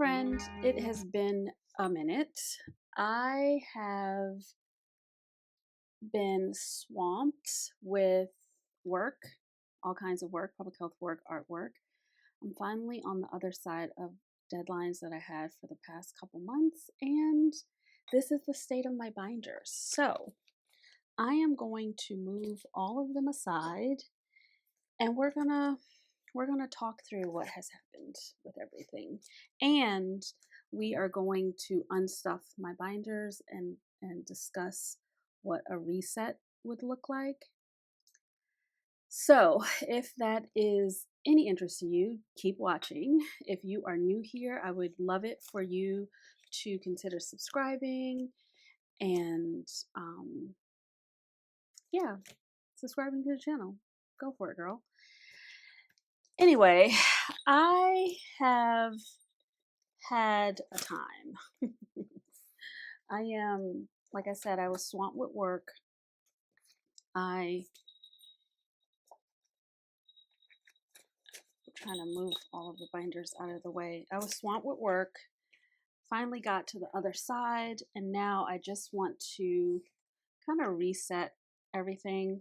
friend, it has been a minute. I have been swamped with work, all kinds of work, public health work, artwork. I'm finally on the other side of deadlines that I had for the past couple months, and this is the state of my binders. So I am going to move all of them aside, and we're gonna talk through what has happened with everything, and we are going to unstuff my binders and discuss what a reset would look like. So if that is any interest to you, keep watching. If you are new here, I would love it for you to consider subscribing and yeah, subscribing to the channel. Go for it, girl. Anyway, I have had a time. I am, like I said, I was swamped with work. I'm trying to move all of the binders out of the way. I was swamped with work, finally got to the other side, and now I just want to kind of reset everything.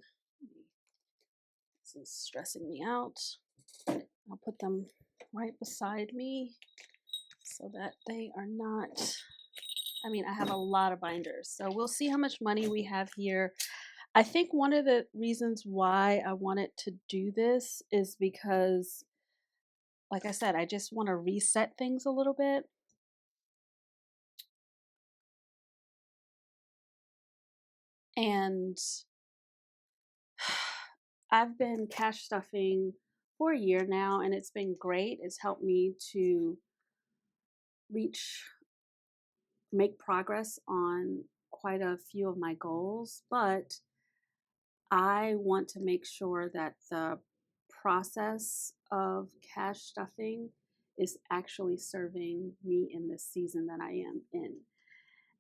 This is stressing me out. I'll put them right beside me so that they are not, I have a lot of binders. So we'll see how much money we have here. I think one of the reasons why I wanted to do this is because, like I said, I just want to reset things a little bit. And I've been cash stuffing for a year now, and it's been great. It's helped me to make progress on quite a few of my goals, but I want to make sure that the process of cash stuffing is actually serving me in this season that I am in.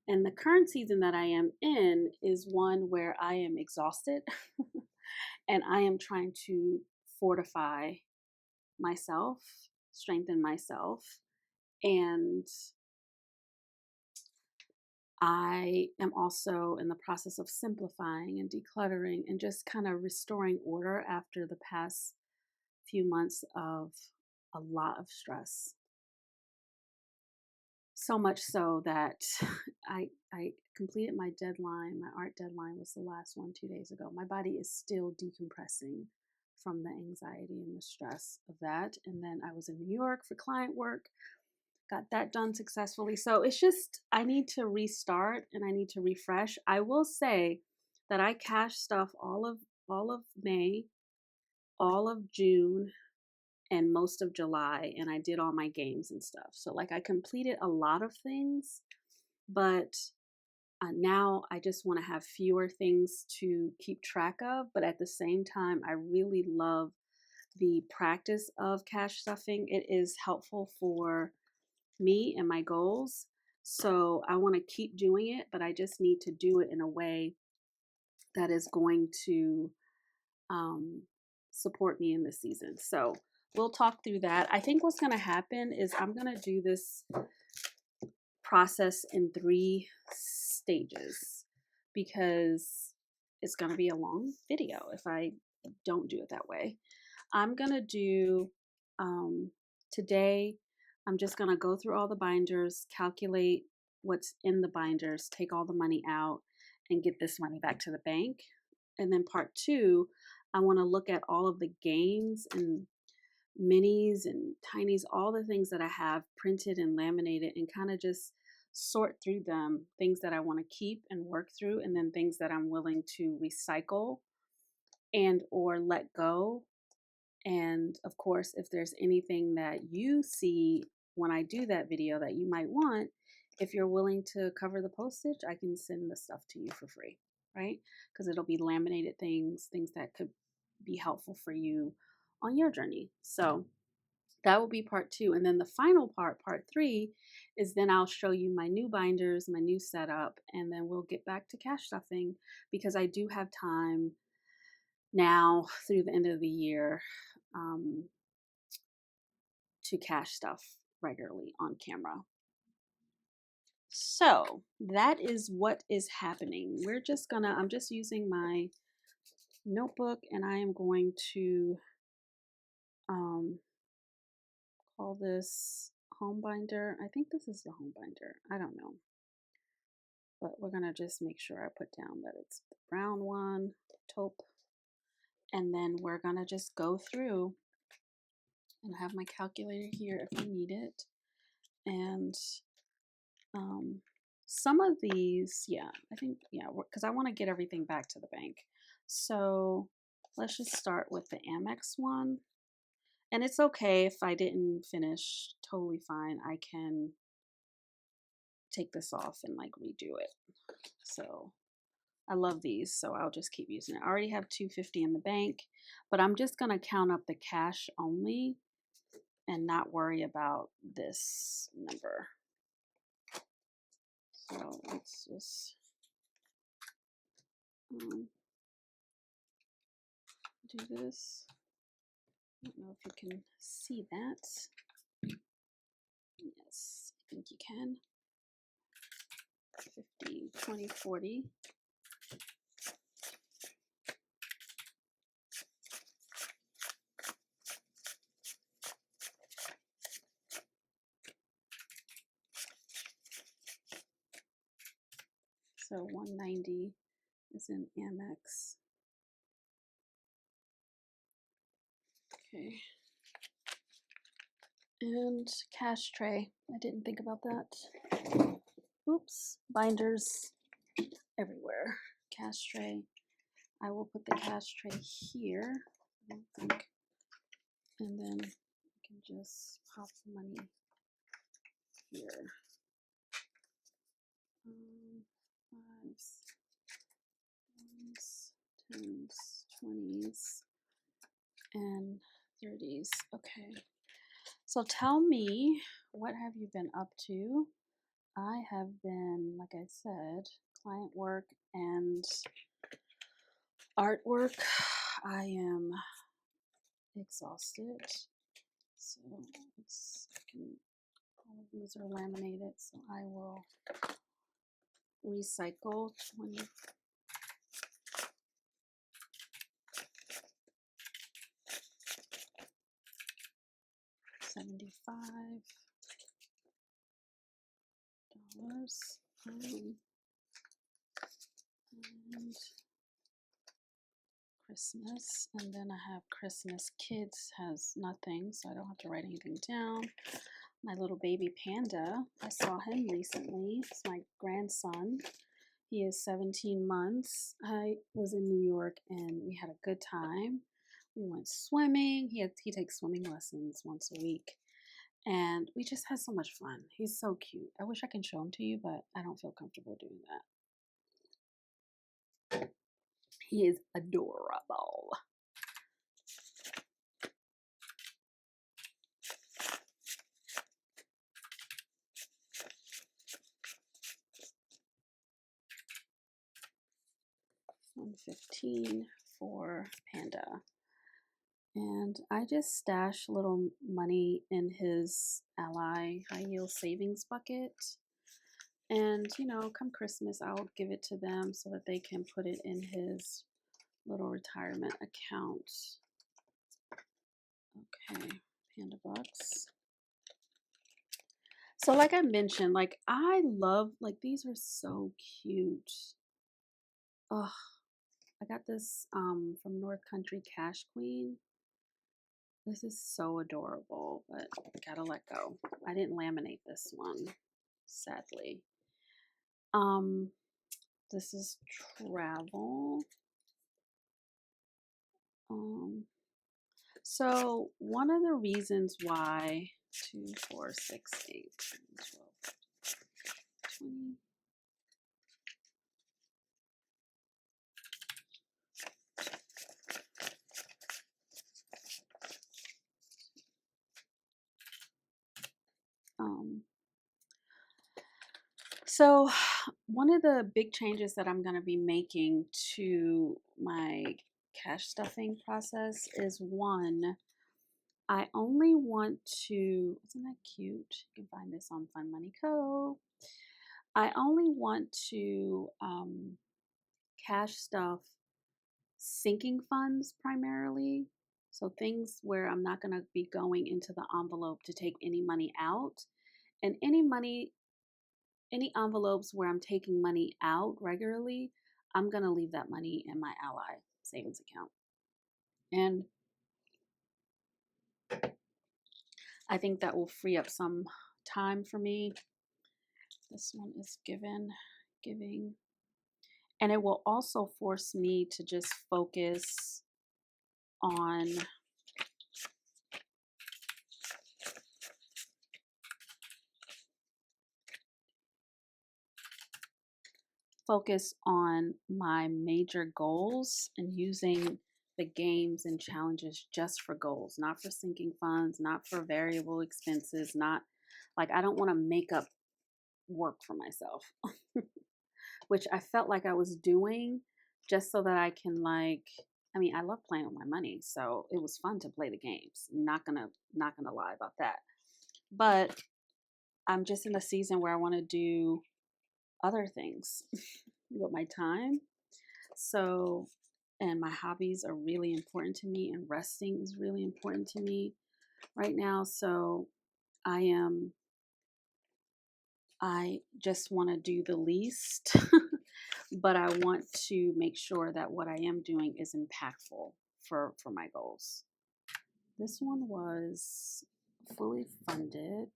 And the current season that I am in is one where I am exhausted and I am trying to fortify myself, strengthen myself, and I am also in the process of simplifying and decluttering and just kind of restoring order after the past few months of a lot of stress. So much so that I completed my deadline. My art deadline was the last one 2 days ago. My body is still decompressing from the anxiety and the stress of that. And then I was in New York for client work, got that done successfully. So it's just, I need to restart and I need to refresh. I will say that I cash stuff all of May, all of June, and most of July, and I did all my games and stuff. So like I completed a lot of things, but now I just want to have fewer things to keep track of. But at the same time, I really love the practice of cash stuffing. It is helpful for me and my goals. So I want to keep doing it, but I just need to do it in a way that is going to support me in this season. So we'll talk through that. I think what's going to happen is I'm going to do this process in 3 stages because it's going to be a long video if I don't do it that way. I'm going to do today, I'm just going to go through all the binders, calculate what's in the binders, take all the money out, and get this money back to the bank. And then part 2, I want to look at all of the games and minis and tinies, all the things that I have printed and laminated, and kind of just sort through them, things that I want to keep and work through, and then things that I'm willing to recycle and or let go. And of course, if there's anything that you see when I do that video that you might want, if you're willing to cover the postage, I can send the stuff to you for free, right? Because it'll be laminated things that could be helpful for you on your journey. So that will be part 2. And then the final part, part 3, is then I'll show you my new binders, my new setup, and then we'll get back to cash stuffing because I do have time now through the end of the year to cash stuff regularly on camera. So that is what is happening. I'm just using my notebook, and I am going to call this home binder. I think this is the home binder. I don't know. But we're going to just make sure I put down that it's the brown one, taupe. And then we're going to just go through and have my calculator here if I need it. And some of these, because I want to get everything back to the bank. So let's just start with the Amex one. And it's okay if I didn't finish, totally fine. I can take this off and like redo it. So I love these, so I'll just keep using it. I already have $250 in the bank, but I'm just gonna count up the cash only and not worry about this number. So let's just do this. I don't know if you can see that. Yes, I think you can. 50, 20, 40. So 190 is in Amex. Okay. And cash tray. I didn't think about that. Oops. Binders everywhere. Cash tray. I will put the cash tray here. I don't think. And then I can just pop the money here. Fives, ones, tens, 20s, and 30s. Okay. So tell me, what have you been up to? I have been, like I said, client work and artwork. I am exhausted. So all of these are laminated, so I will recycle 20. $75. And Christmas, and then I have Christmas. Kids has nothing, so I don't have to write anything down. My little baby panda, I saw him recently. It's my grandson. He is 17 months. I was in New York and we had a good time. We went swimming. He takes swimming lessons once a week. And we just had so much fun. He's so cute. I wish I could show him to you, but I don't feel comfortable doing that. He is adorable. $115 for Panda. And I just stash a little money in his Ally high yield savings bucket. And, come Christmas, I'll give it to them so that they can put it in his little retirement account. Okay, Panda bucks. So like I mentioned, I love, these are so cute. Oh, I got this from North Country Cash Queen. This is so adorable, but gotta let go. I didn't laminate this one, sadly. This is travel. So one of the reasons why 2, 4, 6, 8, 12, 20. So one of the big changes that I'm going to be making to my cash stuffing process is, one, I only want to, isn't that cute? You can find this on Fun Money Co. I only want to cash stuff sinking funds primarily. So things where I'm not going to be going into the envelope to take any money out. And any envelopes where I'm taking money out regularly, I'm going to leave that money in my Ally savings account. And I think that will free up some time for me. This one is giving. And it will also force me to just on focus on my major goals and using the games and challenges just for goals, not for sinking funds, not for variable expenses, not like I don't want to make up work for myself, which I felt like I was doing just so that I can I love playing with my money, so it was fun to play the games. Not gonna lie about that. But I'm just in a season where I want to do other things with my time. So, and my hobbies are really important to me, and resting is really important to me right now. So, I just want to do the least, but I want to make sure that what I am doing is impactful for my goals. This one was fully funded.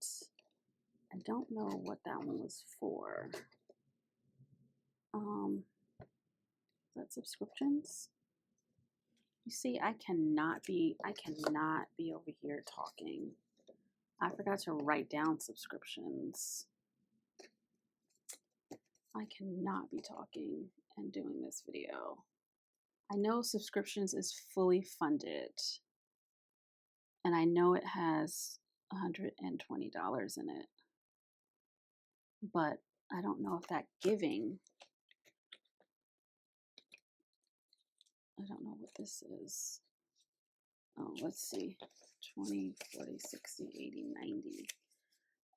I don't know what that one was for. Is that subscriptions? You see, I cannot be over here talking. I forgot to write down subscriptions. I cannot be talking and doing this video. I know subscriptions is fully funded, and I know it has $120 in it, but I don't know if that giving, I don't know what this is. Oh, let's see. 20, 40, 60, 80, 90.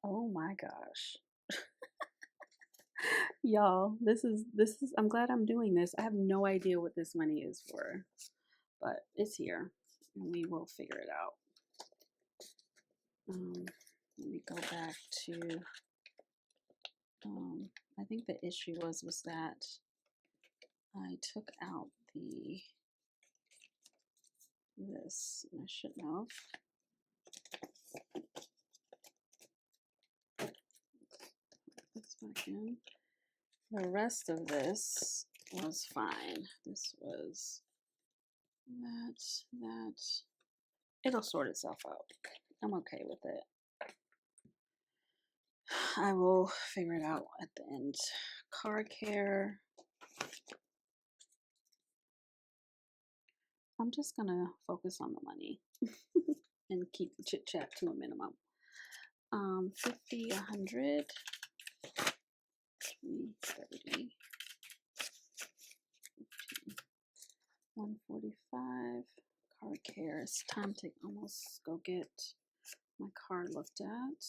Oh my gosh. Y'all, this is I'm glad I'm doing this. I have no idea what this money is for, but it's here and we will figure it out. Let me go back to I think the issue was that I took out this, and I shouldn't have. This back in. The rest of this was fine. This was that. It'll sort itself out. I'm okay with it. I will figure it out at the end. Car care. I'm just gonna focus on the money and keep the chit chat to a minimum. 50, 100, 20, 30, 15, 145. Car care. It's time to almost go get my car looked at.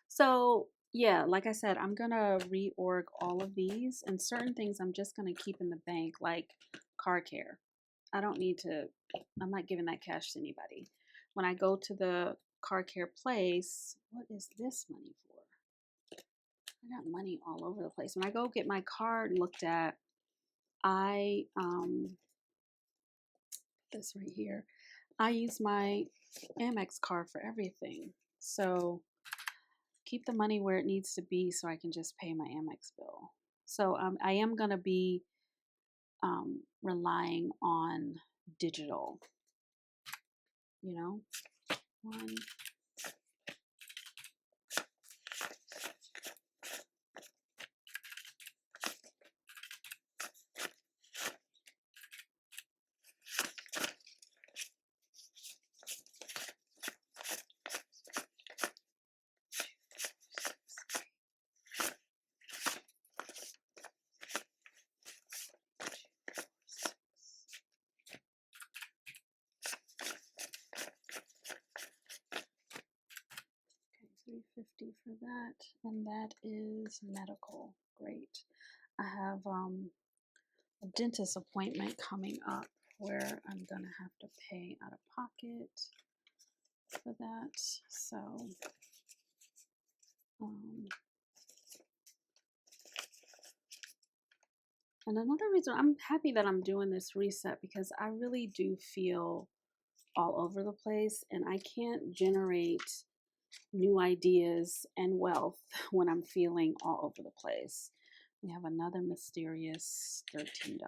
So yeah, like I said, I'm gonna reorg all of these, and certain things I'm just gonna keep in the bank, like car care. I don't need to, I'm not giving that cash to anybody. When I go to the car care place, what is this money for? I got money all over the place. When I go get my car looked at, this right here, I use my Amex card for everything. So keep the money where it needs to be so I can just pay my Amex bill. So I am going to be relying on digital, you know. One, for that, and that is medical. Great. I have a dentist appointment coming up where I'm gonna have to pay out of pocket for that. So and another reason I'm happy that I'm doing this reset, because I really do feel all over the place and I can't generate new ideas and wealth when I'm feeling all over the place. We have another mysterious $13.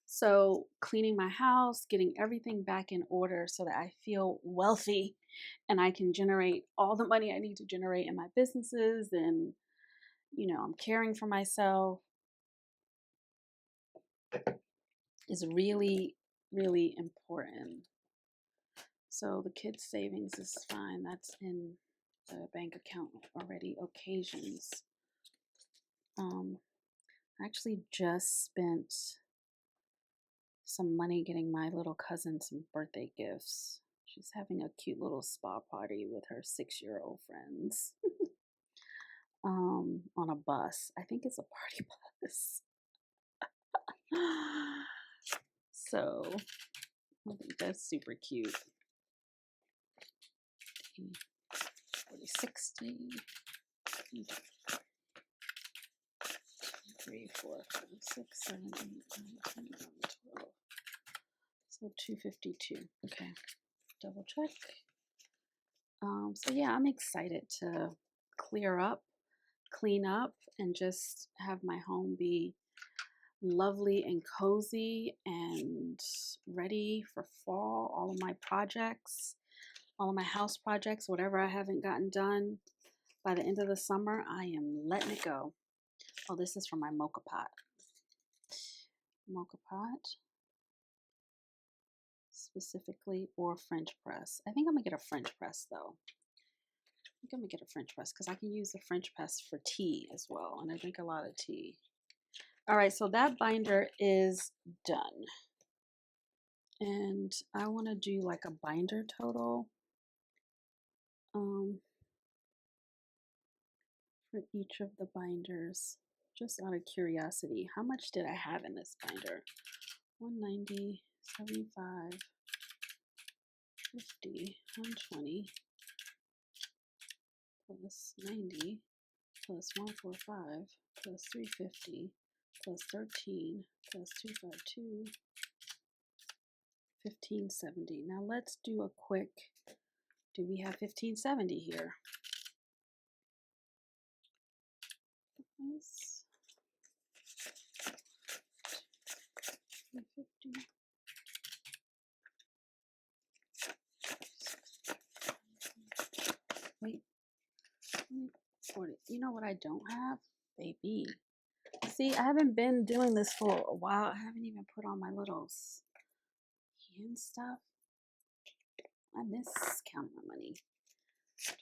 So cleaning my house, getting everything back in order so that I feel wealthy and I can generate all the money I need to generate in my businesses, and I'm caring for myself, is really, really important. So the kids' savings is fine. That's in the bank account already. Occasions. I actually just spent some money getting my little cousin some birthday gifts. She's having a cute little spa party with her 6-year-old friends on a bus. I think it's a party bus. So I think that's super cute. 40, 60, 3, 4, 5, 6, 7, 8, 9, 10, 11, 12. So 252. Okay, double check. So yeah, I'm excited to clear up, clean up, and just have my home be lovely and cozy and ready for fall. All of my projects, all of my house projects, whatever I haven't gotten done by the end of the summer, I am letting it go. Oh, this is from my mocha pot. Mocha pot specifically, or French press. I think I'm gonna get a French press though. I think I'm gonna get a French press because I can use the French press for tea as well, and I drink a lot of tea. All right, so that binder is done. And I want to do like a binder total for each of the binders, just out of curiosity. How much did I have in this binder? 190, 75, 50, 120, plus 90, plus 145, plus 350, plus 13, plus 252, 1570. Now let's do a quick, do we have 1570 here? Yes. 350. Wait, 40. You know what I don't have? Baby. See, I haven't been doing this for a while. I haven't even put on my little hand stuff. I miss counting my money.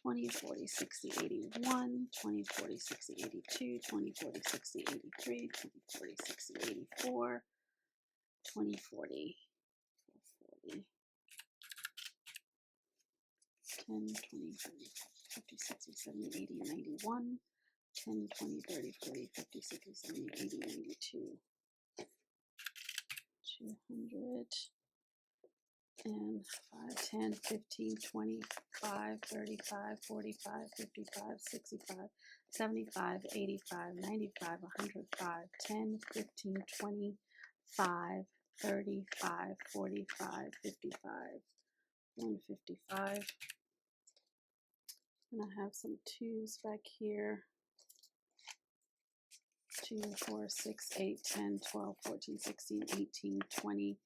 20, 40, 60, 81, 20, 40, 60, 82, 20, 40, 60, 83, 20, 40, 60, 84, 20, 40, 40, 10, 20, 30, 50, 60, 70, 80, 91, 10, 20, 30, 40, 50, 60, 70, 80, 92, 200, and 5, 10, 15, 25, 35, 45, 55, 65, 75, 85, 95, 105, 10, 15, 25, 35, 45, 55, 155. And I have some twos back here. 2, 4, 6, 8, 10, 12, 14, 16, 18, 20,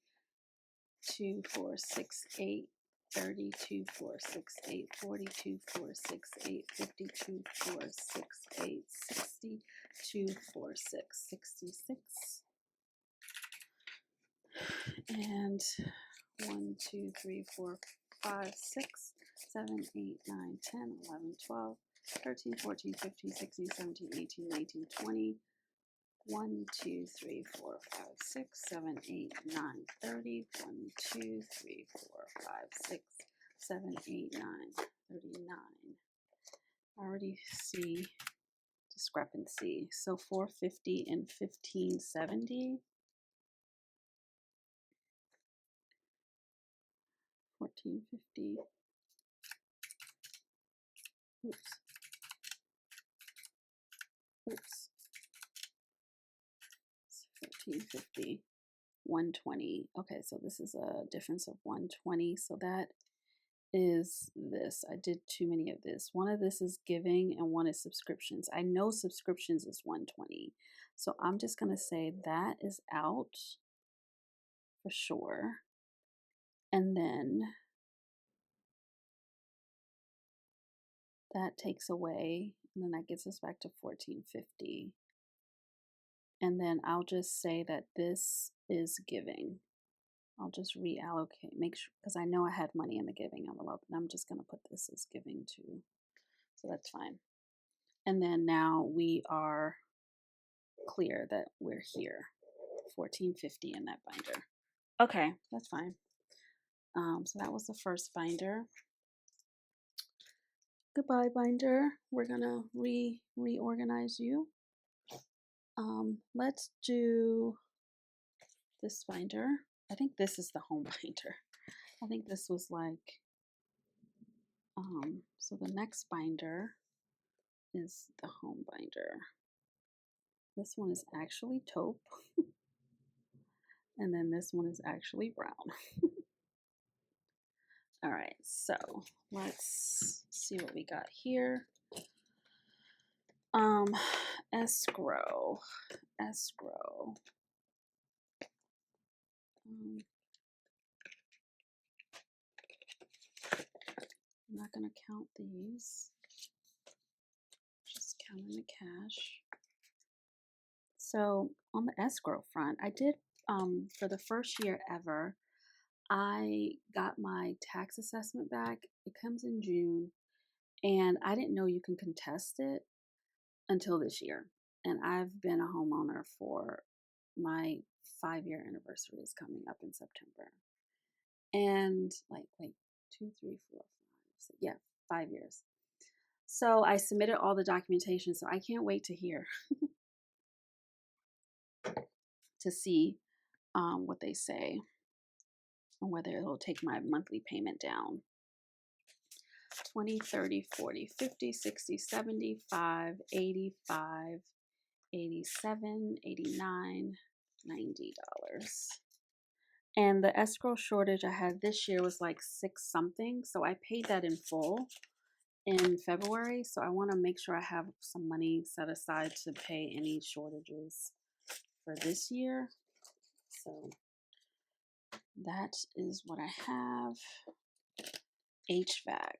2, 4, 6, 8, 30, 2, 4, 6, 8, 40, 2, 4, 6, 8, 50, 2, 4, 6, 8, 60, 2, 4, 6, 66. And 1, 2, 3, 4, 5, 6, 7, 8, 9, 10, 11, 12, 13, 14, 15, 16, 17, 18, 19, 20. 1, 2, 3, 4, 5, 6, 7, 8, 9, 30. 1, 2, 3, 4, 5, 6, 7, 8, 9. 39. I already see discrepancy. So 450 and 1570. 1450. Oops. Oops. 1450. 120. Okay, so this is a difference of 120. So that is this. I did too many of this. One of this is giving and one is subscriptions. I know subscriptions is 120. So I'm just going to say that is out for sure. And then that takes away, and then that gets us back to 1450. And then I'll just say that this is giving. I'll just reallocate, make sure, because I know I had money in the giving envelope, and I'm just going to put this as giving too. So that's fine. And then now we are clear that we're here. 1450 in that binder. Okay, that's fine. So that was the first binder. Goodbye, binder. We're gonna reorganize you. Let's do this binder. I think this is the home binder. I think this was like, so the next binder is the home binder. This one is actually taupe. And then this one is actually brown. All right, so let's see what we got here. Escrow. I'm not gonna count these. Just counting the cash. So on the escrow front, I did for the first year ever, I got my tax assessment back. It comes in June, and I didn't know you can contest it until this year. And I've been a homeowner for my 5-year anniversary is coming up in September. And like, wait, 2, 3, 4, 5, 6, yeah, 5 years. So I submitted all the documentation, so I can't wait to hear to see what they say and whether it'll take my monthly payment down. 20, 30, 40, 50, 60, 75, 85, 87, 89, $90. And the escrow shortage I had this year was like 6 something. So I paid that in full in February. So I want to make sure I have some money set aside to pay any shortages for this year. So that is what I have. HVAC.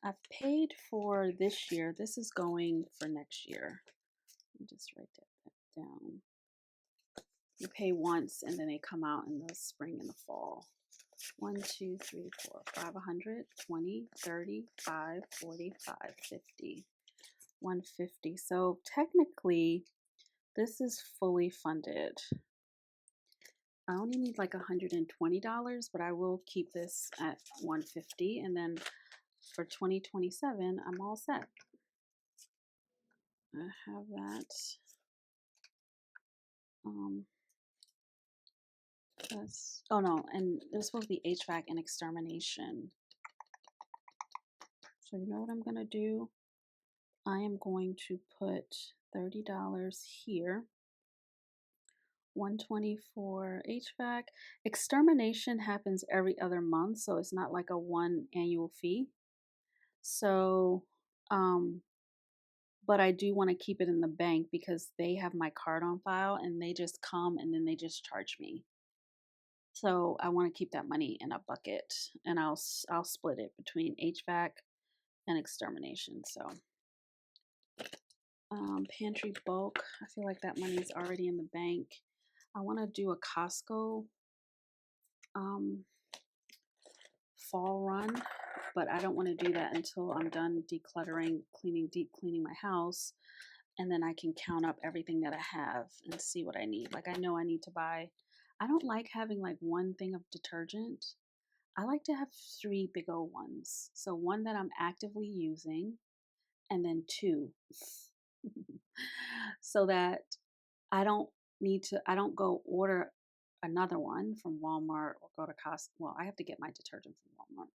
I've paid for this year. This is going for next year. Let me just write that down. You pay once and then they come out in the spring and the fall. 1, 2, 3, 4, 5, 100, 20, 30, 5, 45, 50, 150. So technically, this is fully funded. I only need like $120, but I will keep this at 150, and then for 2027, I'm all set. I have that. Oh no, and it was supposed to be HVAC and extermination. So you know what I'm gonna do? I am going to put $30 here. 120 for HVAC. Extermination happens every other month, so it's not like a one annual fee. So, but I do want to keep it in the bank because they have my card on file and they just come and then they just charge me. So I want to keep that money in a bucket, and I'll split it between HVAC and extermination. So pantry bulk, I feel like that money is already in the bank. I want to do a Costco fall run, but I don't want to do that until I'm done decluttering, deep cleaning my house, and then I can count up everything that I have and see what I need. Like I know I need to buy, I don't like having like one thing of detergent. I like to have 3 big old ones. So one that I'm actively using, and then 2 so that I don't go order another one from Walmart or go to Costco. Well, I have to get my detergent from Walmart.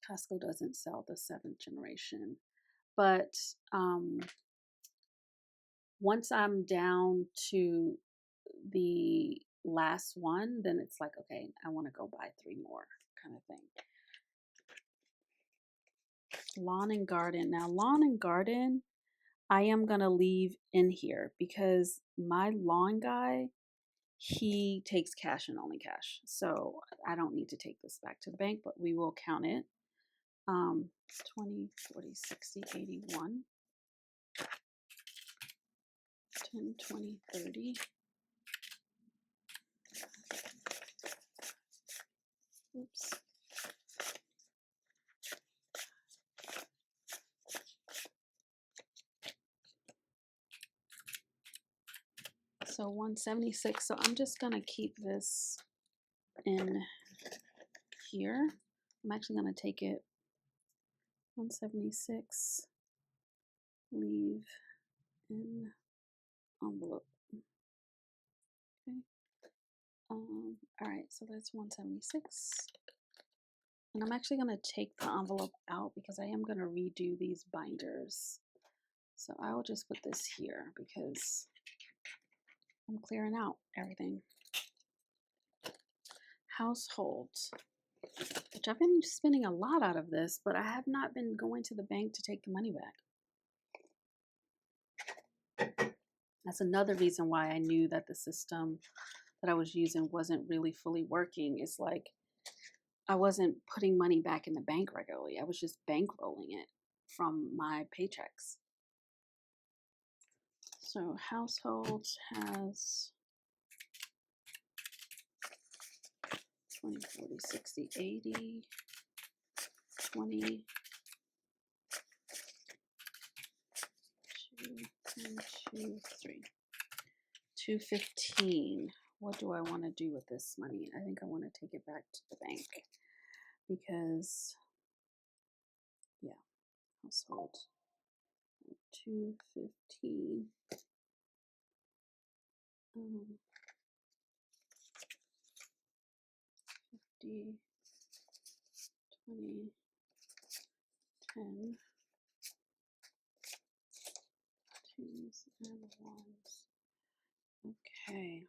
Costco doesn't sell the 7th generation. But once I'm down to the last one, then it's like, okay, I want to go buy 3 more kind of thing. Lawn and garden. Now, lawn and garden, I am going to leave in here because my lawn guy, he takes cash and only cash. So I don't need to take this back to the bank, but we will count it. 20, 40, 60, 81, 10, 20, 30. Oops. So 176. So I'm just going to keep this in here. I'm actually going to take it 176, leave in envelope. Okay. All right, so that's 176. And I'm actually going to take the envelope out because I am going to redo these binders. So I will just put this here because I'm clearing out everything. Household, which I've been spending a lot out of this, but I have not been going to the bank to take the money back. That's another reason why I knew that the system that I was using wasn't really fully working. It's like I wasn't putting money back in the bank regularly. I was just bankrolling it from my paychecks. So household has 20, 40, 60, 80, 20, 2, 10, 2, 3, 215. What do I want to do with this money? I think I want to take it back to the bank because, yeah, household 215. 50, 20, 10, twos and ones. Okay.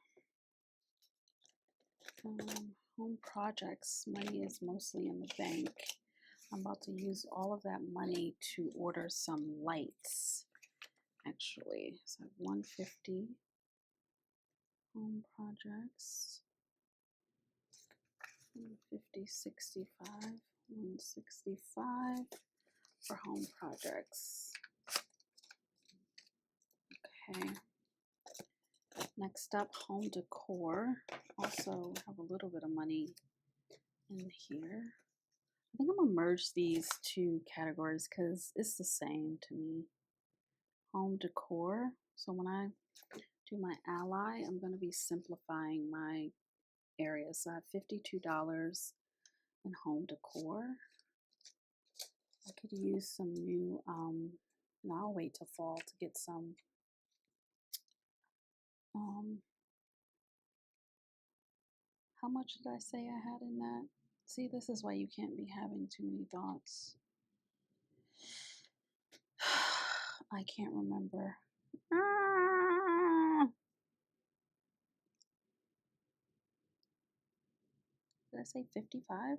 Home projects. Money is mostly in the bank. I'm about to use all of that money to order some lights, actually. So I have 150 home projects. 150, 65, 165 for home projects. Okay. Next up, home decor. Also have a little bit of money in here. I think I'm gonna merge these 2 categories because it's the same to me. Home decor. So when I do my ally, I'm gonna be simplifying my area. So I have $52 in home decor. I could use some new, no, I'll wait till fall to get some, how much did I say I had in that? See, this is why you can't be having too many thoughts. I can't remember. Did I say 55?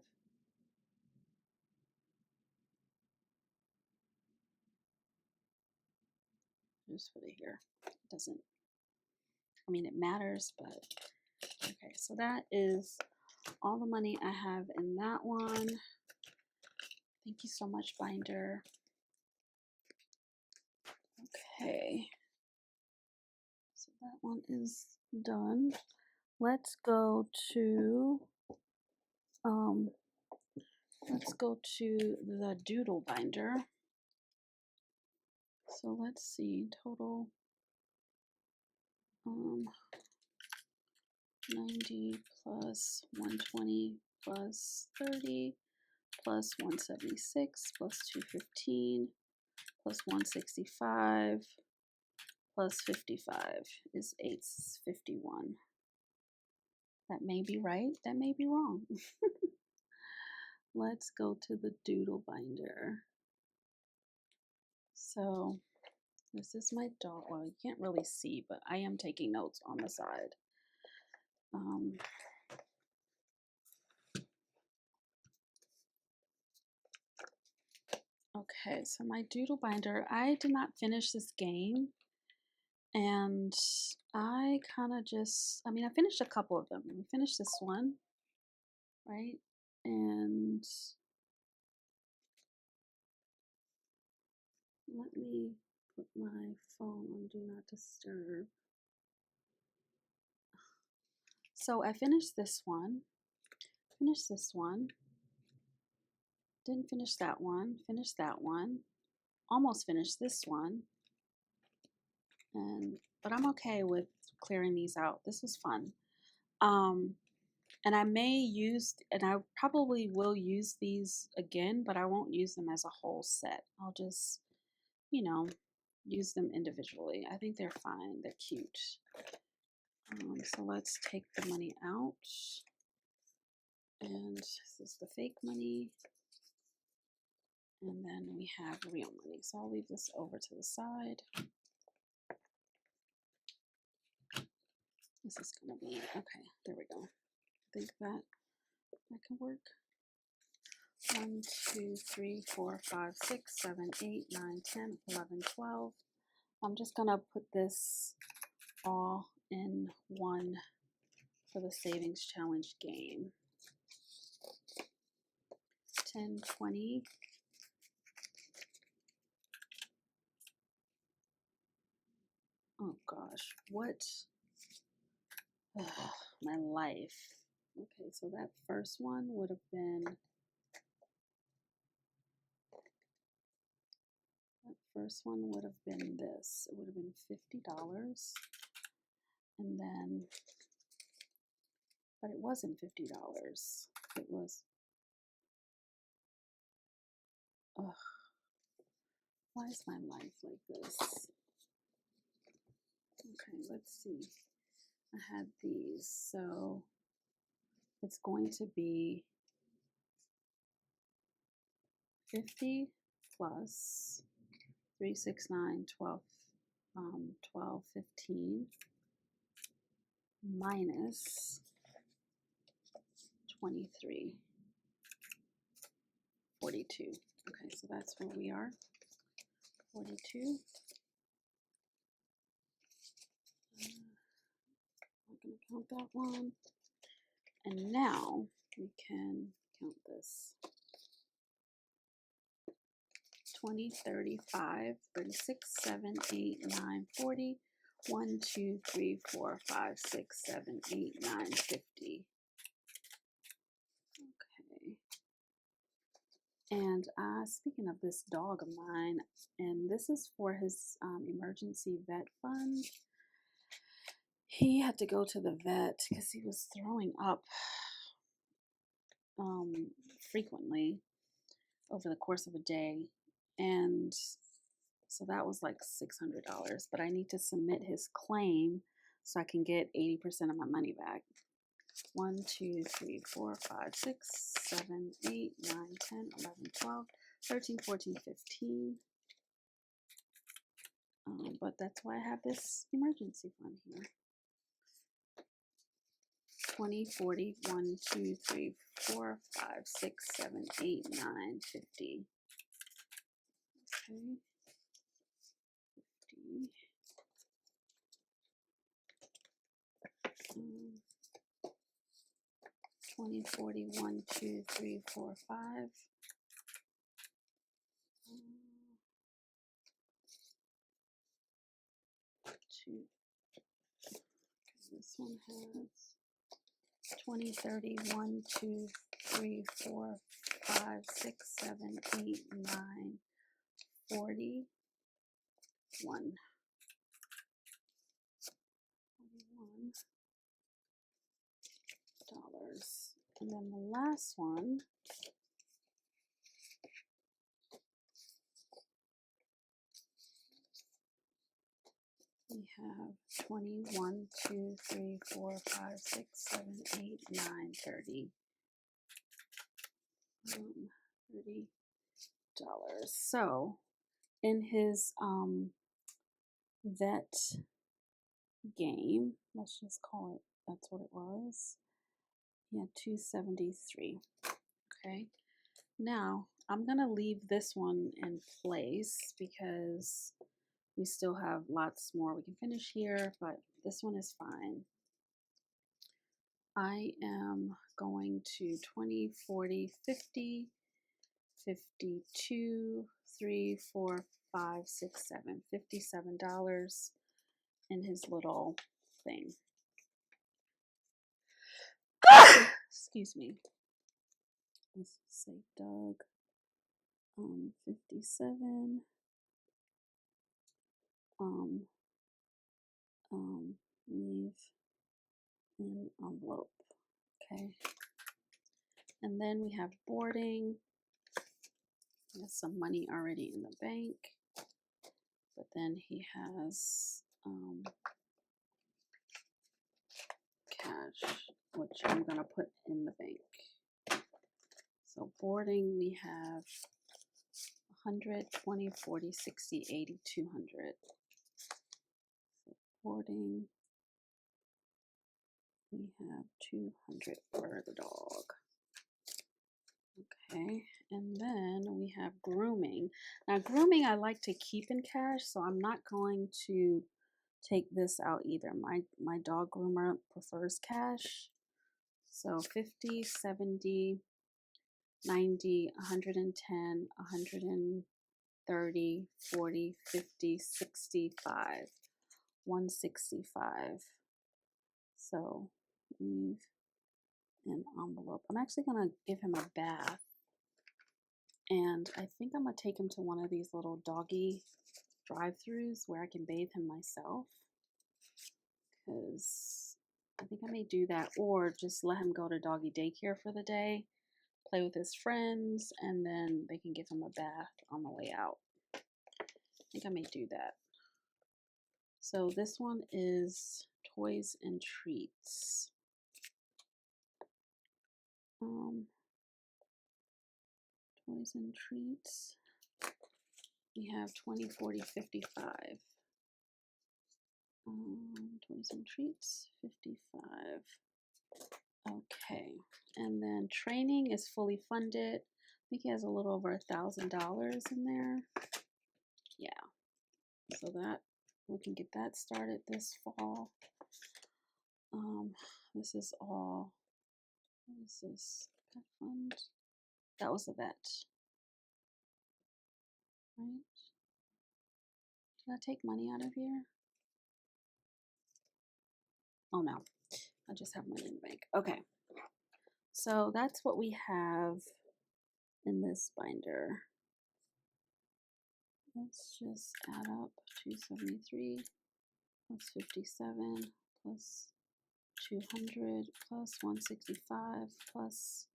Just put it here. It doesn't, I mean, it matters, but okay. So that is all the money I have in that one. Thank you so much, binder. Okay. So that one is done. Let's go to the doodle binder. So let's see, total 90 plus 120 plus 30 plus 176 plus 215 plus 165 plus 55 is 851. That may be right, that may be wrong. Let's go to the doodle binder. So this is my dog. Well, you can't really see, but I am taking notes on the side. Okay, so my doodle binder, I did not finish this game. And I kind of just, I finished a couple of them. We finished this one, right? And let me put my phone on Do Not Disturb. So I finished this one, didn't finish that one, finished that one, almost finished this one. But I'm okay with clearing these out. This was fun. And I may use, and I probably will use these again, but I won't use them as a whole set. I'll just, use them individually. I think they're fine. They're cute. So let's take the money out. And this is the fake money. And then we have real money. So I'll leave this over to the side. This is going to be, okay, there we go. I think that can work. 1, 2, 3, 4, 5, 6, 7, 8, 9, 10, 11, 12. I'm just going to put this all in one for the savings challenge game. 10, 20. Oh gosh, what? Ugh, my life. Okay, so that first one would have been, this. It would have been $50. And then, but it wasn't $50. It was, ugh, why is my life like this? Okay, let's see. I had these, so it's going to be 50 plus 369, 12, 15 minus 23, 42. Okay, so that's where we are. 42. I'm going to count that one. And now we can count this. 20, 35, 36, 7, 8, 9, 40. 1, 2, 3, 4, 5, 6, 7, 8, 9, 50. Okay. And speaking of this dog of mine, and this is for his emergency vet fund. He had to go to the vet because he was throwing up frequently over the course of a day. And so that was like $600, but I need to submit his claim so I can get 80% of my money back. 1, 2, 3, 4, 5, 6, 7, 8, 9, 10, 11, 12, 13, 14, 15. But that's why I have this emergency fund here. 20, 40, 1, 2, 3, 4, 5, 6, 7, 8, 9, 50. Okay. 50. 20, 40, 1, 2, 3, 4, 5. Two. This one has 20, 30, 1, 2, 3, 4, 5, 6, 7, 8, 9, 40, 1. 41. And then the last one we have 20, 1, 2, 3, 4, 5, 6, 7, 8, 9, 30. $30. So in his vet game, let's just call it, that's what it was. He had 273. Okay. Now I'm gonna leave this one in place because we still have lots more we can finish here, but this one is fine. I am going to 20, 40, 50, 52, 3, 4, 5, 6, 7, $57 in his little thing. Excuse me. Let's say Doug. 57. Leave an envelope. Okay. And then we have boarding. There's some money already in the bank. But then he has cash, which I'm gonna put in the bank. So boarding, we have 100, 20, 40, 60, 80, 200. So boarding, we have 200 for the dog. Okay, and then we have grooming. Now grooming I like to keep in cash, so I'm not going to take this out either. My dog groomer prefers cash. So 50, 70, 90, 110, 130, 40, 50, 65, 165. So leave an envelope. I'm actually gonna give him a bath. And I think I'm gonna take him to one of these little doggy drive-throughs where I can bathe him myself. Because I think I may do that, or just let him go to doggy daycare for the day, play with his friends, and then they can give him a bath on the way out. I think I may do that. So this one is toys and treats. Toys and treats. We have 20, 40, 55. Toys and treats, 55. Okay, and then training is fully funded. I think he has a little over $1,000 in there. Yeah, so that we can get that started this fall. This is all. This is pet fund. That was the vet, right? Did I take money out of here? Oh no, I just have money in the bank. Okay, so that's what we have in this binder. Let's just add up 273 plus 57 plus 200 plus 165 plus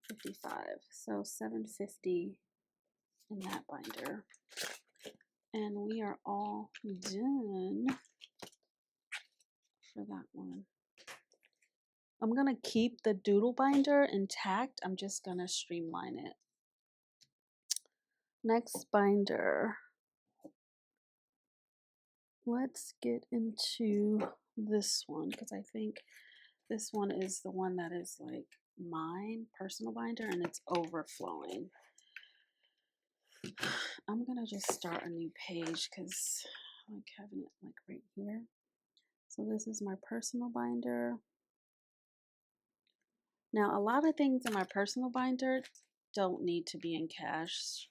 55. So 750 in that binder. And we are all done for that one. I'm going to keep the doodle binder intact. I'm just going to streamline it. Next binder. Let's get into this one because I think this one is the one that is like mine, personal binder, and it's overflowing. I'm gonna just start a new page because I like having it like right here. So this is my personal binder. Now a lot of things in my personal binder don't need to be in cash,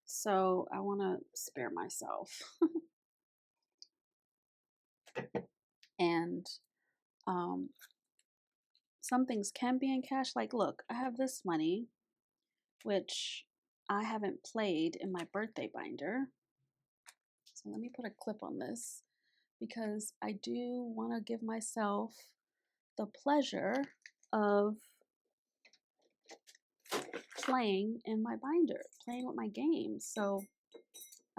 so I want to spare myself. And some things can be in cash. Like, look, I have this money, which I haven't played in my birthday binder. So let me put a clip on this because I do want to give myself the pleasure of playing in my binder, playing with my game. So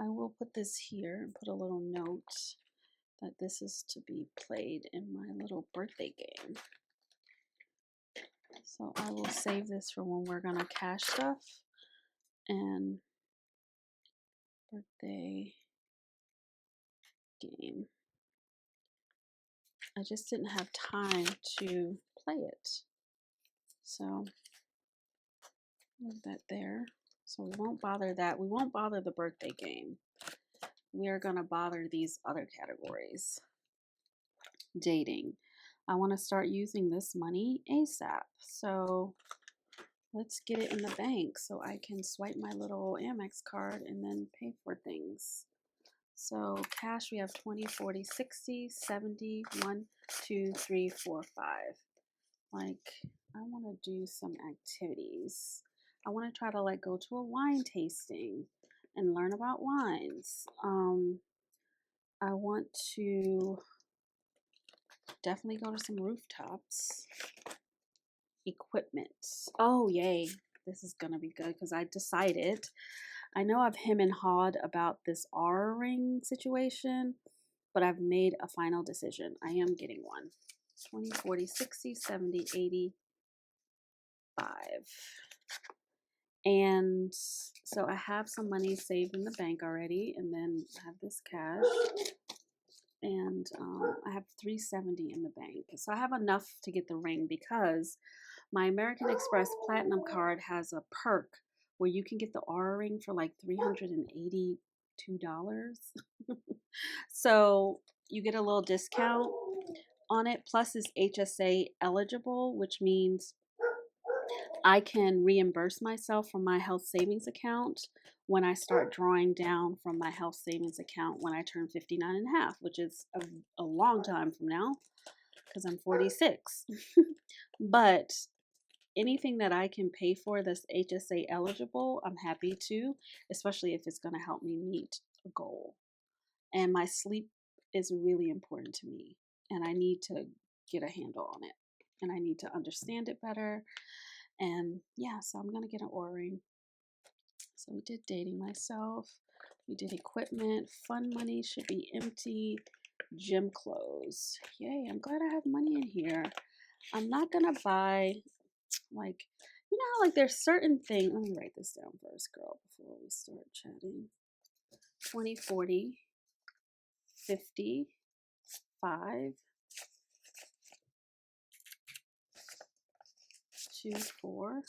I will put this here and put a little note that this is to be played in my little birthday game. So I will save this for when we're gonna cash stuff and birthday game. I just didn't have time to play it. So move that there. So we won't bother that. We won't bother the birthday game. We are gonna bother these other categories. Dating. I want to start using this money ASAP. So let's get it in the bank so I can swipe my little Amex card and then pay for things. So cash, we have 20, 40, 60, 70, 1, 2, 3, 4, 5. Like, I want to do some activities. I want to try to like go to a wine tasting and learn about wines. I want to definitely go to some rooftops. Equipment. Oh, yay. This is going to be good because I decided. I know I've him and hawed about this R ring situation, but I've made a final decision. I am getting one. 20, 40, 60, 70, 80, 5. And so I have some money saved in the bank already, and then I have this cash. And I have 370 in the bank. So I have enough to get the ring because my American Express Platinum card has a perk where you can get the R ring for like $382. So you get a little discount on it. Plus it's HSA eligible, which means I can reimburse myself from my health savings account when I start drawing down from my health savings account when I turn 59 and a half, which is a long time from now because I'm 46. But anything that I can pay for that's HSA eligible, I'm happy to, especially if it's going to help me meet a goal. And my sleep is really important to me, and I need to get a handle on it, and I need to understand it better. And yeah, so I'm going to get an Oura ring. So we did dating myself. We did equipment. Fun money should be empty. Gym clothes. Yay, I'm glad I have money in here. I'm not going to buy, like, you know how, like, there's certain things. Let me write this down first, girl, before we start chatting. 20, 40, 50, 5, 2, 4,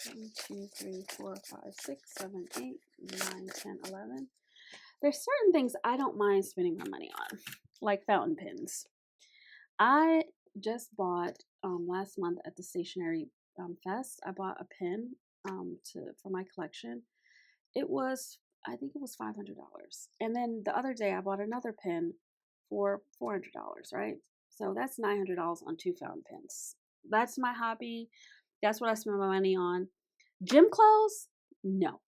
1, 2, 3, 4, 5, 6, 7, 8, 9, 10, 11. There's certain things I don't mind spending my money on, like fountain pens. I just bought last month at the stationery fest. I bought a pen for my collection. It was, I think it was $500. And then the other day I bought another pen for $400, right? So that's $900 on 2 fountain pens. That's my hobby. That's what I spend my money on. Gym clothes? No.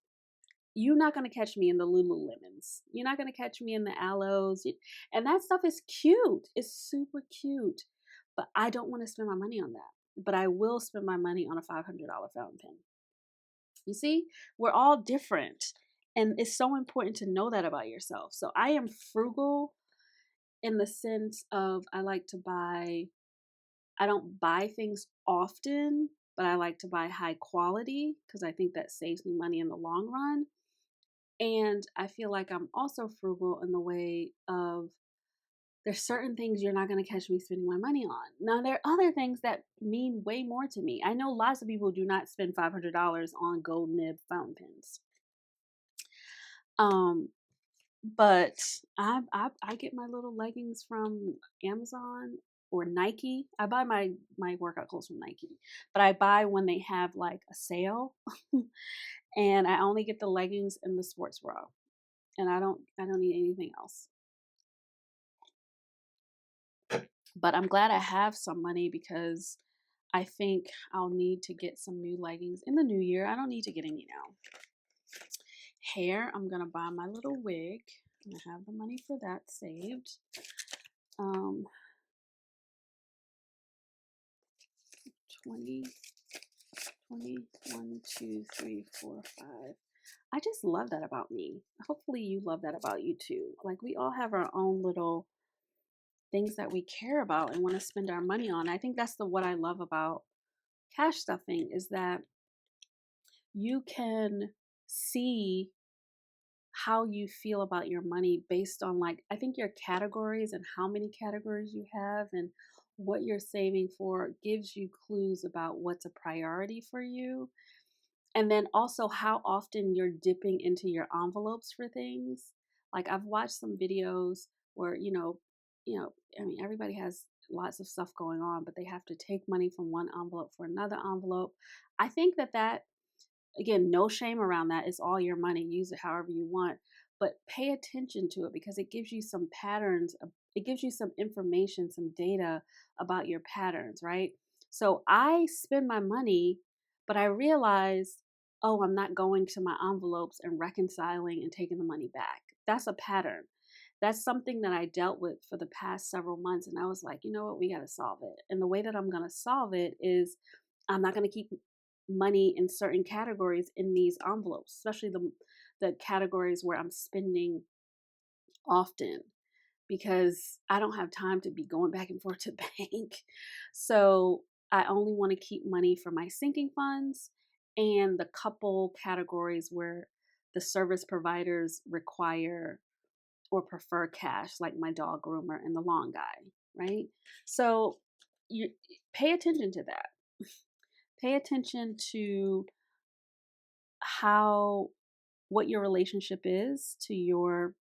You're not going to catch me in the Lululemons. You're not going to catch me in the Aloes. And that stuff is cute. It's super cute. But I don't want to spend my money on that. But I will spend my money on a $500 fountain pen. You see, we're all different. And it's so important to know that about yourself. So I am frugal in the sense of I don't buy things often, but I like to buy high quality because I think that saves me money in the long run. And I feel like I'm also frugal in the way of there's certain things you're not going to catch me spending my money on. Now, there are other things that mean way more to me. I know lots of people do not spend $500 on gold nib fountain pens. But I get my little leggings from Amazon or Nike. I buy my workout clothes from Nike, but I buy when they have like a sale. And I only get the leggings and the sports bra. And I don't need anything else. But I'm glad I have some money because I think I'll need to get some new leggings in the new year. I don't need to get any now. Hair, I'm going to buy my little wig. I have the money for that saved. 20, 20, 1, 2, 3, 4, 5. I just love that about me. Hopefully you love that about you too. Like we all have our own little things that we care about and want to spend our money on. I think that's what I love about cash stuffing is that you can see how you feel about your money based on like I think your categories and how many categories you have and what you're saving for gives you clues about what's a priority for you. And then also how often you're dipping into your envelopes for things. Like I've watched some videos where, I mean everybody has lots of stuff going on, but they have to take money from one envelope for another envelope. I think that again, no shame around that. It's all your money. Use it however you want, but pay attention to it because it gives you some patterns. It gives you some information, some data about your patterns, right? So I spend my money, but I realize, oh, I'm not going to my envelopes and reconciling and taking the money back. That's a pattern. That's something that I dealt with for the past several months. And I was like, you know what? We got to solve it. And the way that I'm going to solve it is I'm not going to keep money in certain categories in these envelopes, especially the categories where I'm spending often because I don't have time to be going back and forth to the bank. So I only want to keep money for my sinking funds and the couple categories where the service providers require or prefer cash, like my dog groomer and the lawn guy, right? So you pay attention to that. Pay attention to how what your relationship is to your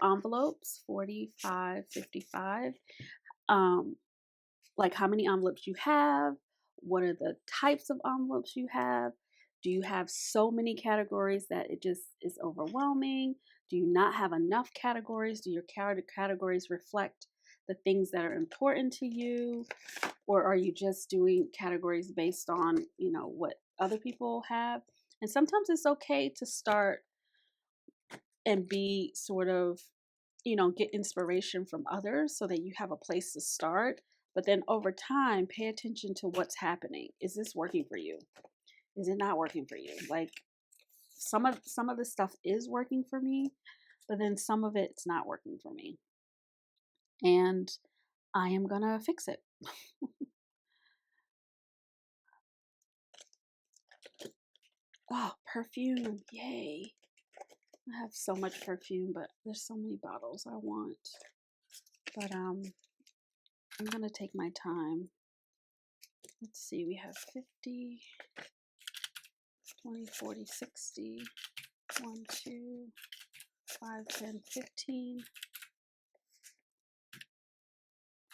envelopes 45, 55, like how many envelopes you have, what are the types of envelopes you have, do you have so many categories that it just is overwhelming, do you not have enough categories, do your categories reflect the things that are important to you, or are you just doing categories based on what other people have? And sometimes it's okay to start and be sort of get inspiration from others so that you have a place to start, but then over time pay attention to what's happening. Is this working for you? Is it not working for you? Like some of the stuff is working for me, but then some of it's not working for me, and I am gonna fix it. Oh, perfume. Yay. I have so much perfume, but there's so many bottles I want. But I'm gonna take my time. Let's see, we have 50, 20, 40, 60, 1, 2, 5, 10, 15.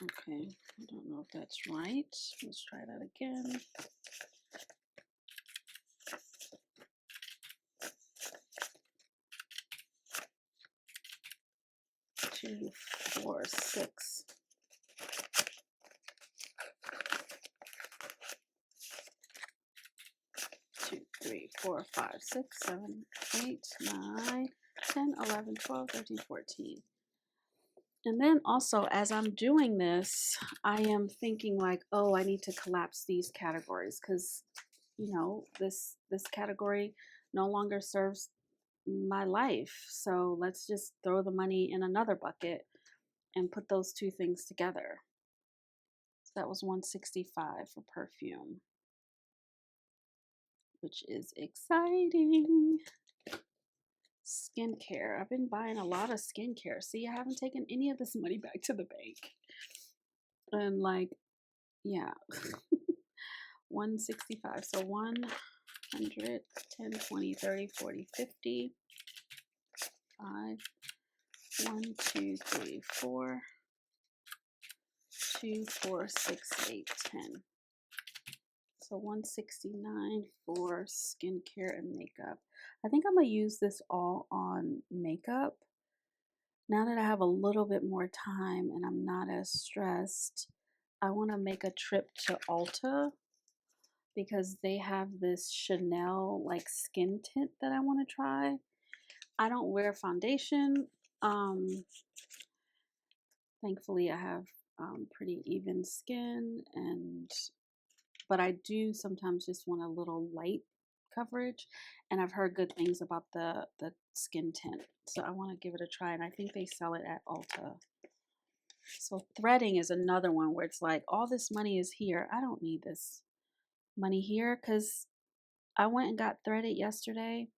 Okay, I don't know if that's right. Let's try that again. 2, 4, 6. 2, 3, 4, 5, 6, 7, 8, 9, 10, 11, 12, 13, 14. And then also, as I'm doing this, I am thinking like, oh, I need to collapse these categories because, this category no longer serves my life. So let's just throw the money in another bucket and put those two things together. So that was 165 for perfume, which is exciting. Skincare. I've been buying a lot of skincare. See, I haven't taken any of this money back to the bank. And like, yeah. 165. So 100, 10, 20, 30, 40, 50. 5. 1, 2, 3, 4. 2, 4, 6, 8, 10. So 169 for skincare and makeup. I think I'm going to use this all on makeup. Now that I have a little bit more time and I'm not as stressed, I want to make a trip to Ulta because they have this Chanel like skin tint that I want to try. I don't wear foundation. Thankfully I have pretty even skin, and but I do sometimes just want a little light coverage, and I've heard good things about the skin tint, so I want to give it a try, and I think they sell it at Ulta. So threading is another one where it's like all this money is here. I don't need this money here because I went and got threaded yesterday,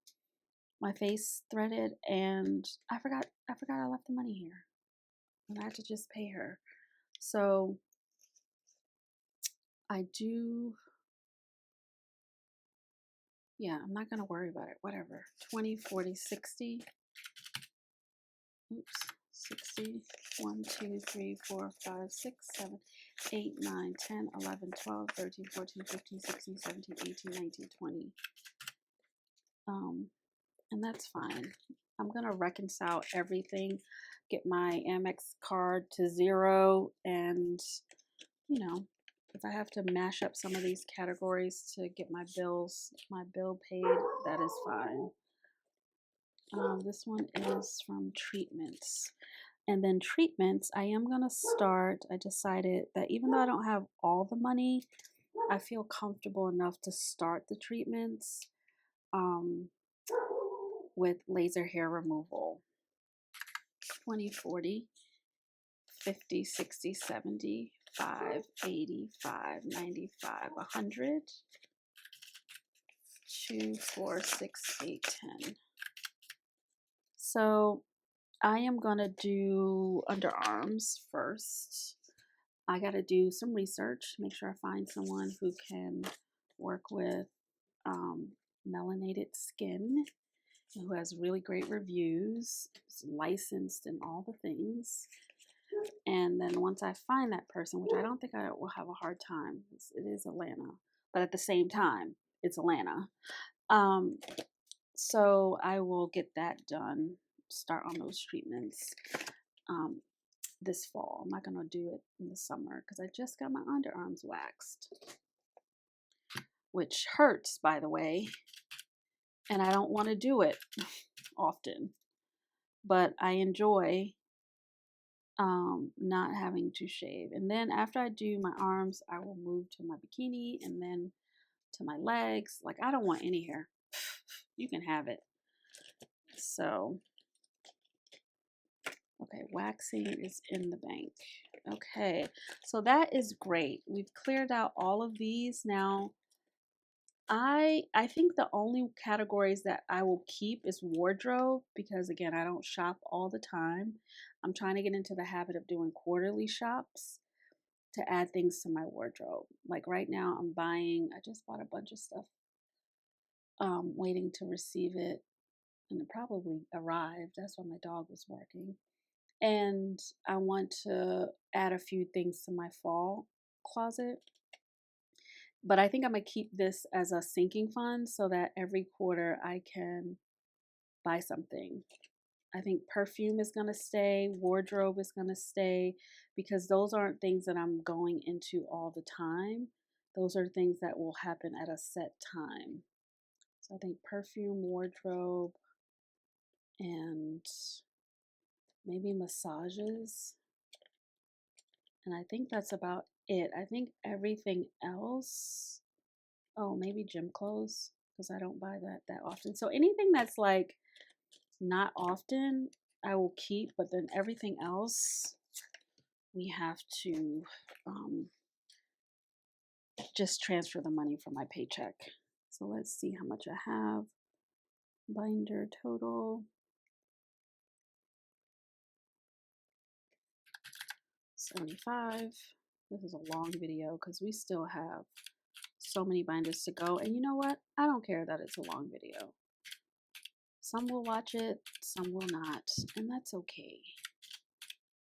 my face threaded, and I forgot I left the money here, and I had to just pay her. So I do, yeah, I'm not gonna worry about it. Whatever. 20, 40, 60. Oops. 60. 1, 2, 3, 4, 5, 6, 7, 8, 9, 10, 11, 12, 13, 14, 15, 16, 17, 18, 19, 20. And that's fine. I'm gonna reconcile everything, get my Amex card to 0, and you know, if I have to mash up some of these categories to get my bill paid, that is fine. This one is from treatments. And then treatments, I am going to start. I decided that even though I don't have all the money, I feel comfortable enough to start the treatments with laser hair removal. 20, 40, 50, 60, 70, 5, 85, 95, 100, 2, 4, 6, 8, 10. So I am going to do underarms first. I got to do some research, make sure I find someone who can work with melanated skin, who has really great reviews, is licensed in all the things. And then once I find that person, which I don't think I will have a hard time, it is Atlanta, but at the same time, it's Atlanta. So I will get that done, start on those treatments this fall. I'm not going to do it in the summer because I just got my underarms waxed, which hurts, by the way, and I don't want to do it often, but I enjoy not having to shave. And then after I do my arms, I will move to my bikini and then to my legs. Like, I don't want any hair. You can have it. So, okay, waxing is in the bank. Okay, so that is great. We've cleared out all of these. Now, I think the only categories that I will keep is wardrobe because, again, I don't shop all the time. I'm trying to get into the habit of doing quarterly shops to add things to my wardrobe. Like right now, I just bought a bunch of stuff, waiting to receive it, and it probably arrived. That's why my dog was barking. And I want to add a few things to my fall closet. But I think I'm going to keep this as a sinking fund so that every quarter I can buy something. I think perfume is going to stay, wardrobe is going to stay, because those aren't things that I'm going into all the time. Those are things that will happen at a set time. So I think perfume, wardrobe, and maybe massages. And I think that's about it. I think everything else, oh, maybe gym clothes, because I don't buy that often. So anything that's like not often, I will keep, but then everything else, we have to just transfer the money from my paycheck. So let's see how much I have. Binder total. 75. This is a long video because we still have so many binders to go. And you know what? I don't care that it's a long video. Some will watch it, some will not, and that's okay.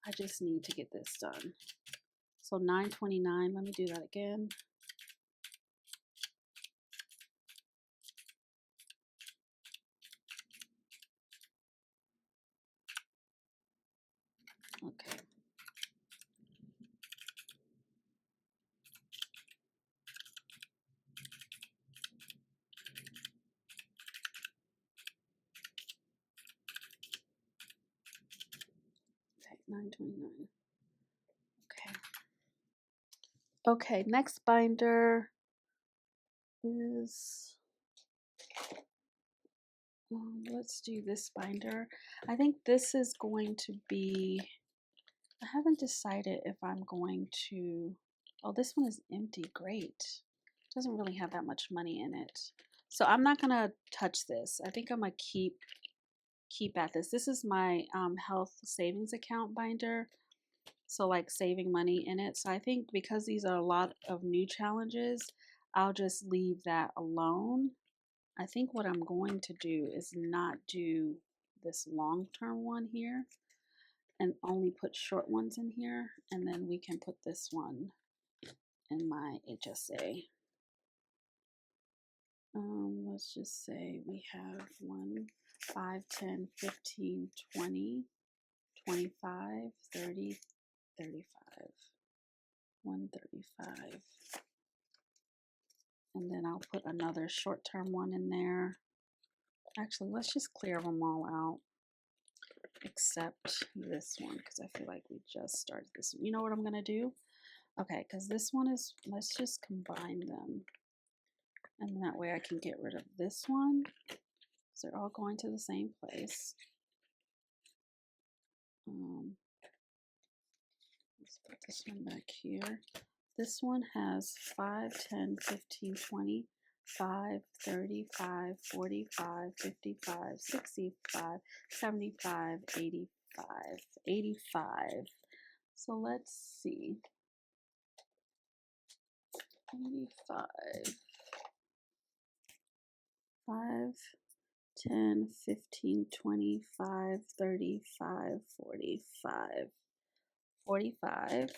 I just need to get this done. So 929, let me do that again. Okay. Okay, 929. Okay. Okay, next binder. is, let's do this binder. I think this is going to be, I haven't decided if I'm going to, oh, this one is empty. Great. Doesn't really have that much money in it. So I'm not going to touch this. I think I'm going to keep at this. This is my health savings account binder. So like saving money in it. So I think because these are a lot of new challenges, I'll just leave that alone. I think what I'm going to do is not do this long-term one here and only put short ones in here. And then we can put this one in my HSA. Let's just say we have 1, 5, 10, 15, 20, 25, 30, 35, 135. And then I'll put another short-term one in there. Actually, let's just clear them all out except this one because I feel like we just started this. You know what I'm going to do? Okay, because this one is, let's just combine them. And that way I can get rid of this one. So they're all going to the same place. Let's put this one back here. This one has 5, 10, 15, 20, 5, 35, 45, 55, 65, 75, 85, 85. So let's see. 85. 5, 10, 15, 25, 35, 45. 45.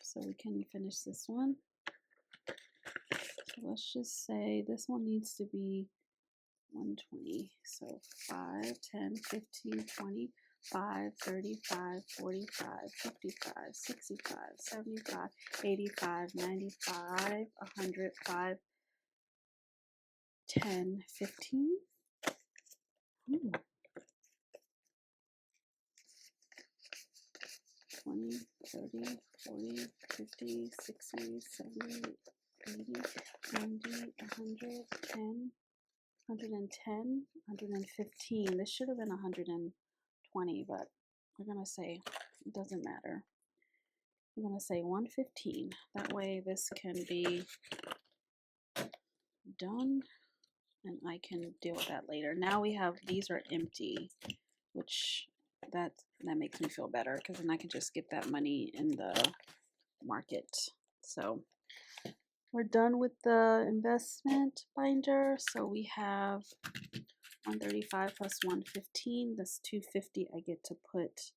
So we can finish this one. So let's just say this one needs to be 120. So 5, 10, 15, 20, 5, 35, 45, 55, 65, 75, 85, 95, 105, 10, 15. 20, 30, 40, 50, 60, 70, 80, 90, 110, 110, 115. This should have been 120, but we're going to say it doesn't matter. I'm going to say 115. That way this can be done and I can deal with that later. Now we have, these are empty, which that makes me feel better because then I can just get that money in the market. So we're done with the investment binder. So we have 135 plus 115. This 250 I get to put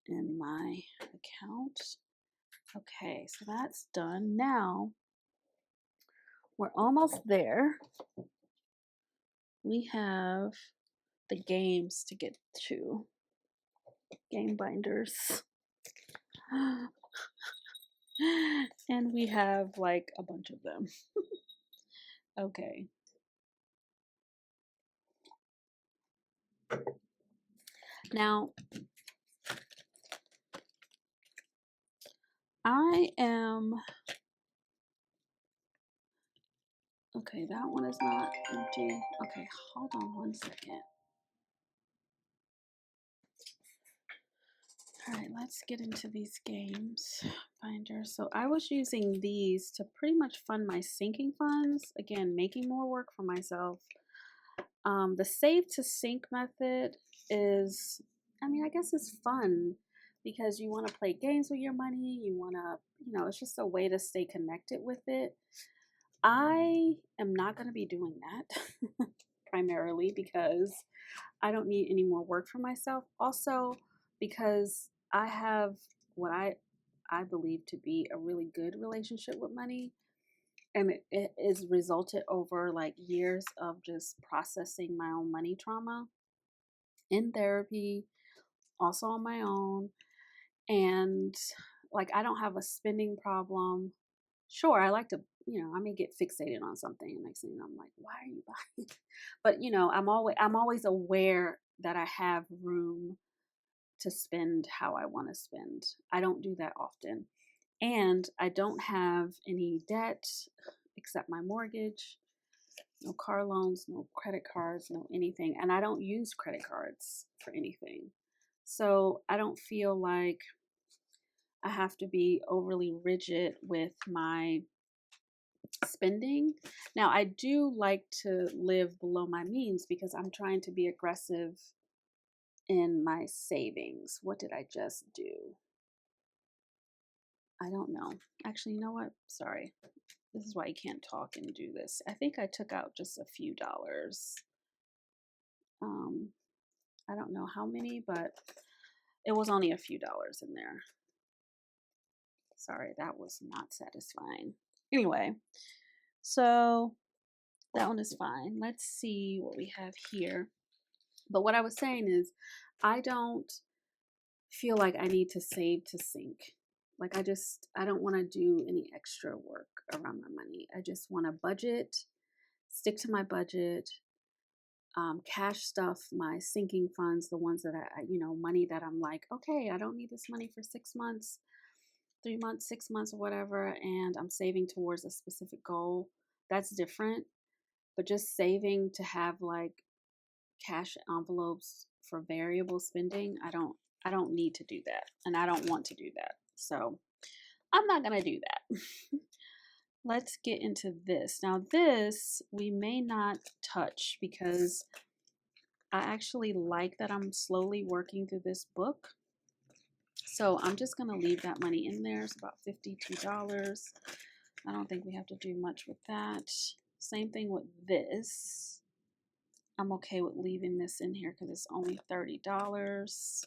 in my account. Okay, so that's done. Now we're almost there. We have the games to get to. Game binders. And we have like a bunch of them. Okay. Now, I am, okay, that one is not empty. Okay, hold on one second. All right, let's get into these games binders. So I was using these to pretty much fund my sinking funds. Again, making more work for myself. The save to sink method is, I mean, I guess it's fun because you want to play games with your money. You want to, you know, it's just a way to stay connected with it. I am not going to be doing that primarily because I don't need any more work for myself. Also, because I have what I believe to be a really good relationship with money. And it is resulted over like years of just processing my own money trauma in therapy, also on my own. And like, I don't have a spending problem. Sure, I like to, you know, I may get fixated on something and next thing I'm like, why are you buying? But you know, I'm always aware that I have room to spend how I want to spend. I don't do that often. And I don't have any debt. except my mortgage. No car loans, no credit cards, no anything. And I don't use credit cards for anything. So I don't feel like I have to be overly rigid with my spending. Now, I do like to live below my means because I'm trying to be aggressive in my savings. What did I just do? I don't know. Actually, you know what? Sorry. This is why you can't talk and do this. I think I took out just a few dollars. I don't know how many, but it was only a few dollars in there. Sorry, that was not satisfying. Anyway, so that one is fine. Let's see what we have here. But what I was saying is, I don't feel like I need to save to sink. Like I don't want to do any extra work around my money. I just want to budget, stick to my budget, cash stuff, my sinking funds, the ones that money that I'm like, okay, I don't need this money for 6 months, 3 months, 6 months, or whatever, and I'm saving towards a specific goal. That's different. But just saving to have like cash envelopes for variable spending, I don't need to do that, and I don't want to do that. So I'm not gonna do that. Let's get into this. Now this we may not touch because I actually like that I'm slowly working through this book. So I'm just gonna leave that money in there. It's about $52. I don't think we have to do much with that. Same thing with this. I'm okay with leaving this in here because it's only $30.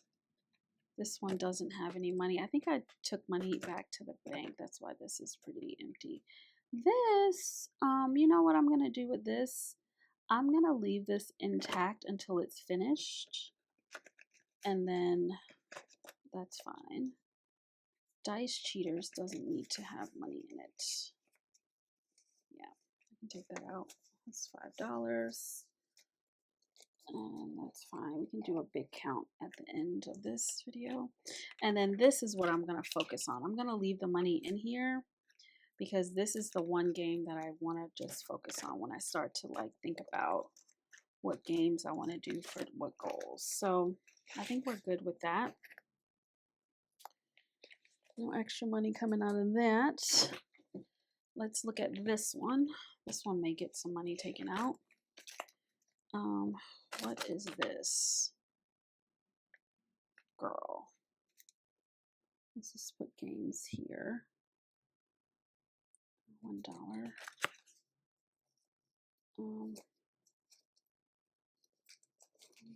This one doesn't have any money. I think I took money back to the bank. That's why this is pretty empty. This, you know what I'm going to do with this? I'm going to leave this intact until it's finished. And then that's fine. Dice Cheaters doesn't need to have money in it. Yeah, I can take that out. That's $5. And that's fine. We can do a big count at the end of this video. And then this is what I'm going to focus on. I'm going to leave the money in here because this is the one game that I want to just focus on when I start to like think about what games I want to do for what goals. So I think we're good with that. No extra money coming out of that. Let's look at this one. This one may get some money taken out. What is this? Girl. Let's just put games here. $1. I'm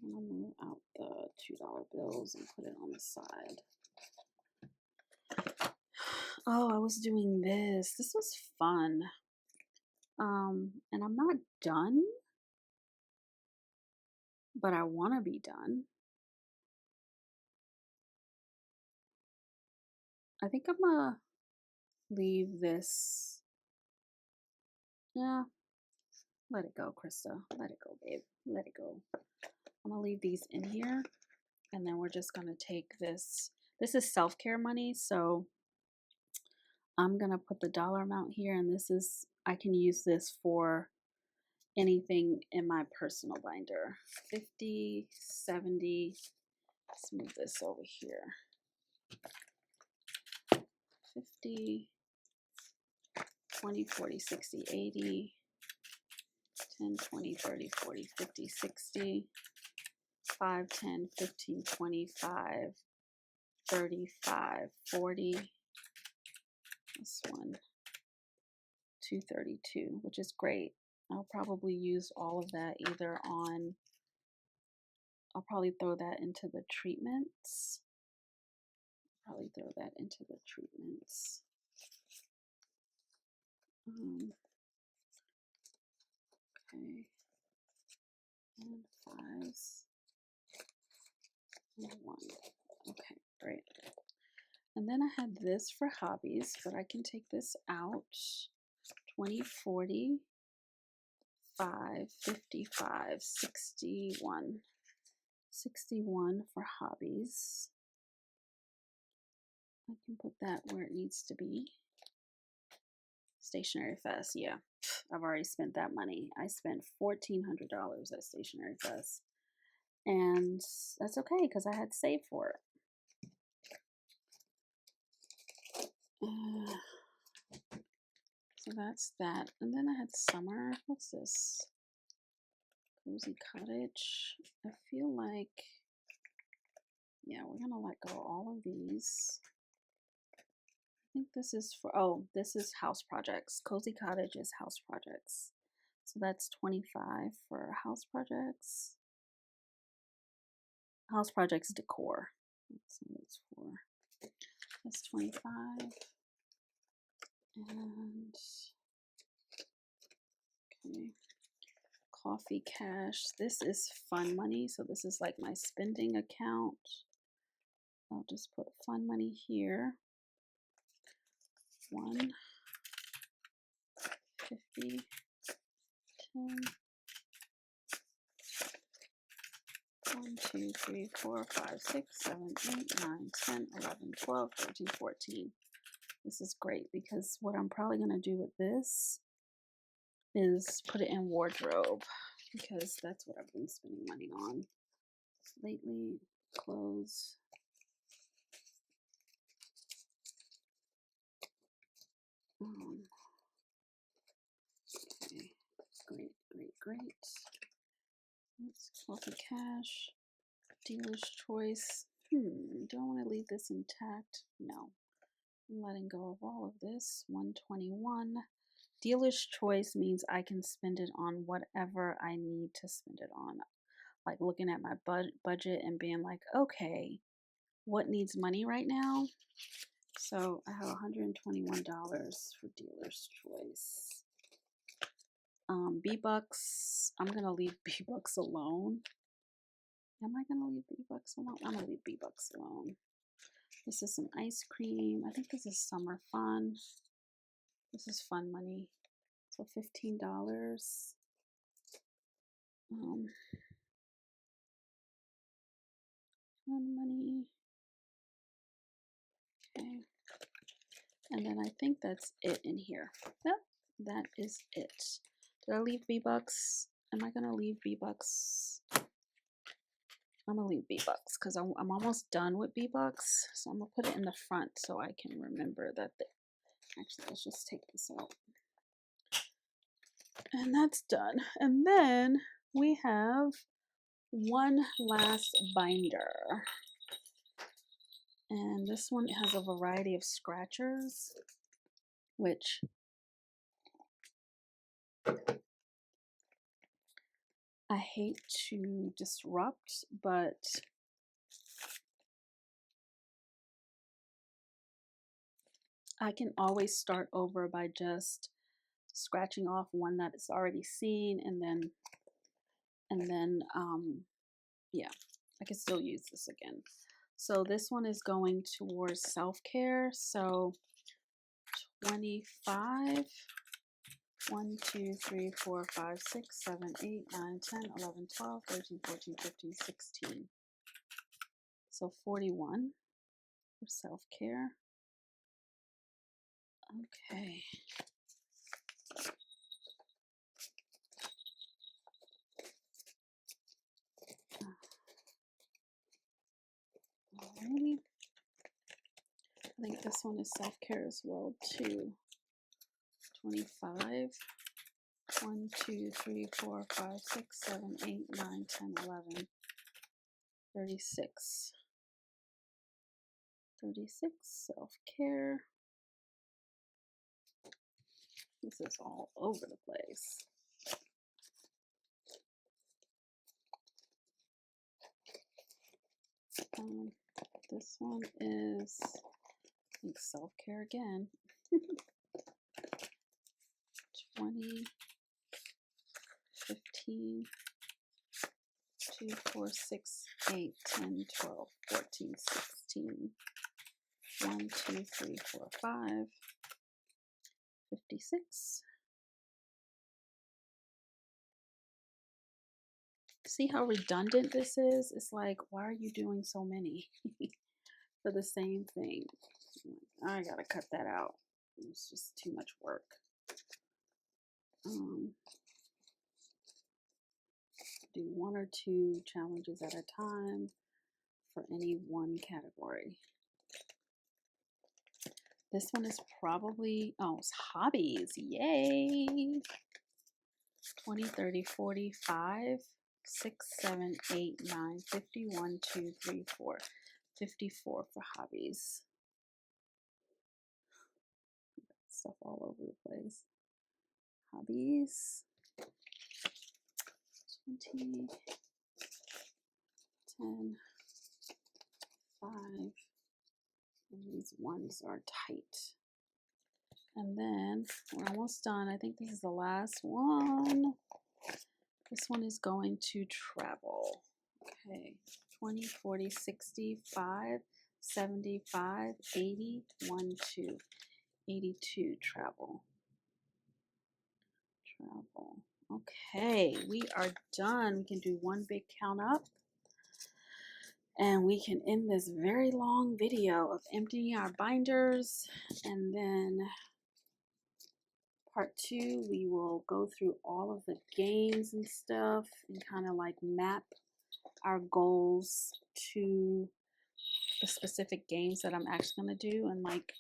gonna move out the $2 bills and put it on the side. Oh, I was doing this. This was fun. And I'm not done, but I want to be done. I think I'm gonna leave this. Yeah, let it go, Krista. Let it go, babe. Let it go. I'm gonna leave these in here, and then we're just gonna take this. This is self-care money, so I'm gonna put the dollar amount here, and this is, I can use this for anything in my personal binder. 50, 70, let's move this over here. 50, 20, 40, 60, 80, 10, 20, 30, 40, 50, 60, 5, 10, 15, 25, 35, 40. This one, 232, which is great. I'll probably use all of that either on, I'll probably throw that into the treatments. Probably throw that into the treatments. Okay. And 5s. And 1. Okay, great. And then I had this for hobbies, but I can take this out. 20, 40, 5, 55, 61. 61 for hobbies. I can put that where it needs to be. Stationery Fest. Yeah, I've already spent that money. I spent $1,400 at Stationery Fest. And that's okay because I had saved for it. So that's that. And then I had summer. What's this? Cozy Cottage. I feel like, yeah, we're going to let go of all of these. I think this is for, oh, this is house projects. Cozy Cottage is house projects. So that's 25 for house projects. House projects decor. That's what it's for. That's 25. And okay. Coffee cash. This is fun money. So this is like my spending account. I'll just put fun money here. 1, 50, 10. 1, 2, 3, 4, 5, 6, 7, 8, 9, 10, 11, 12, 13, 14. This is great because what I'm probably going to do with this is put it in wardrobe because that's what I've been spending money on lately. Clothes. Okay. Great. Let's coffee cash. Dealer's choice. Do I want to leave this intact? No. I'm letting go of all of this. 121. Dealer's choice means I can spend it on whatever I need to spend it on. Like looking at my budget and being like, okay, what needs money right now? So I have $121 for dealer's choice. B-Bucks. I'm going to leave B-Bucks alone. Am I going to leave B-Bucks alone? I'm going to leave B-Bucks alone. This is some ice cream. I think this is summer fun. This is fun money. So $15. Fun money. Okay. And then I think that's it in here. Yep, that is it. Did I leave B-Bucks? Am I going to leave B-Bucks? I'm going to leave B-Bucks because I'm almost done with B-Bucks. So I'm going to put it in the front so I can remember that. Actually, let's just take this out. And that's done. And then we have one last binder. And this one has a variety of scratchers, which I hate to disrupt, but I can always start over by just scratching off one that is already seen, and then yeah, I can still use this again. So this one is going towards self-care. So 25. 1, 2, 3, 4, 5, 6, 7, 8, 9, 10, 11, 12, 13, 14, 15, 16. So 41 for self-care. Okay. Alrighty. I think this one is self-care as well too. 25. 1, 2, 3, 4, 5, 6, 7, 8, 9, 10, 11. 36. 36, self-care. This is all over the place. This one is, I think, self-care again. 20, 15, 2, 4, 6, 8, 10, 12, 14, 16. 1, 2, 3, 4, 5. 56. See how redundant this is? It's like, why are you doing so many for the same thing? I gotta cut that out. It's just too much work. do 1 or 2 challenges at a time for any one category. This one is probably, oh, it's hobbies. Yay! 20, 30, 45, 6, 7, 8, 9, 50, 1, 2, 3, 4. 54 for hobbies. Stuff all over the place. Hobbies. 20, 10, 5. And these ones are tight. And then we're almost done. I think this is the last one. This one is going to travel. Okay. 20, 40, 65, 75, 80, 1, 2. 82 travel. Travel. Okay, we are done. We can do one big count up. And we can end this very long video of emptying our binders. And then part 2, we will go through all of the games and stuff and kind of like map our goals to the specific games that I'm actually going to do, and like,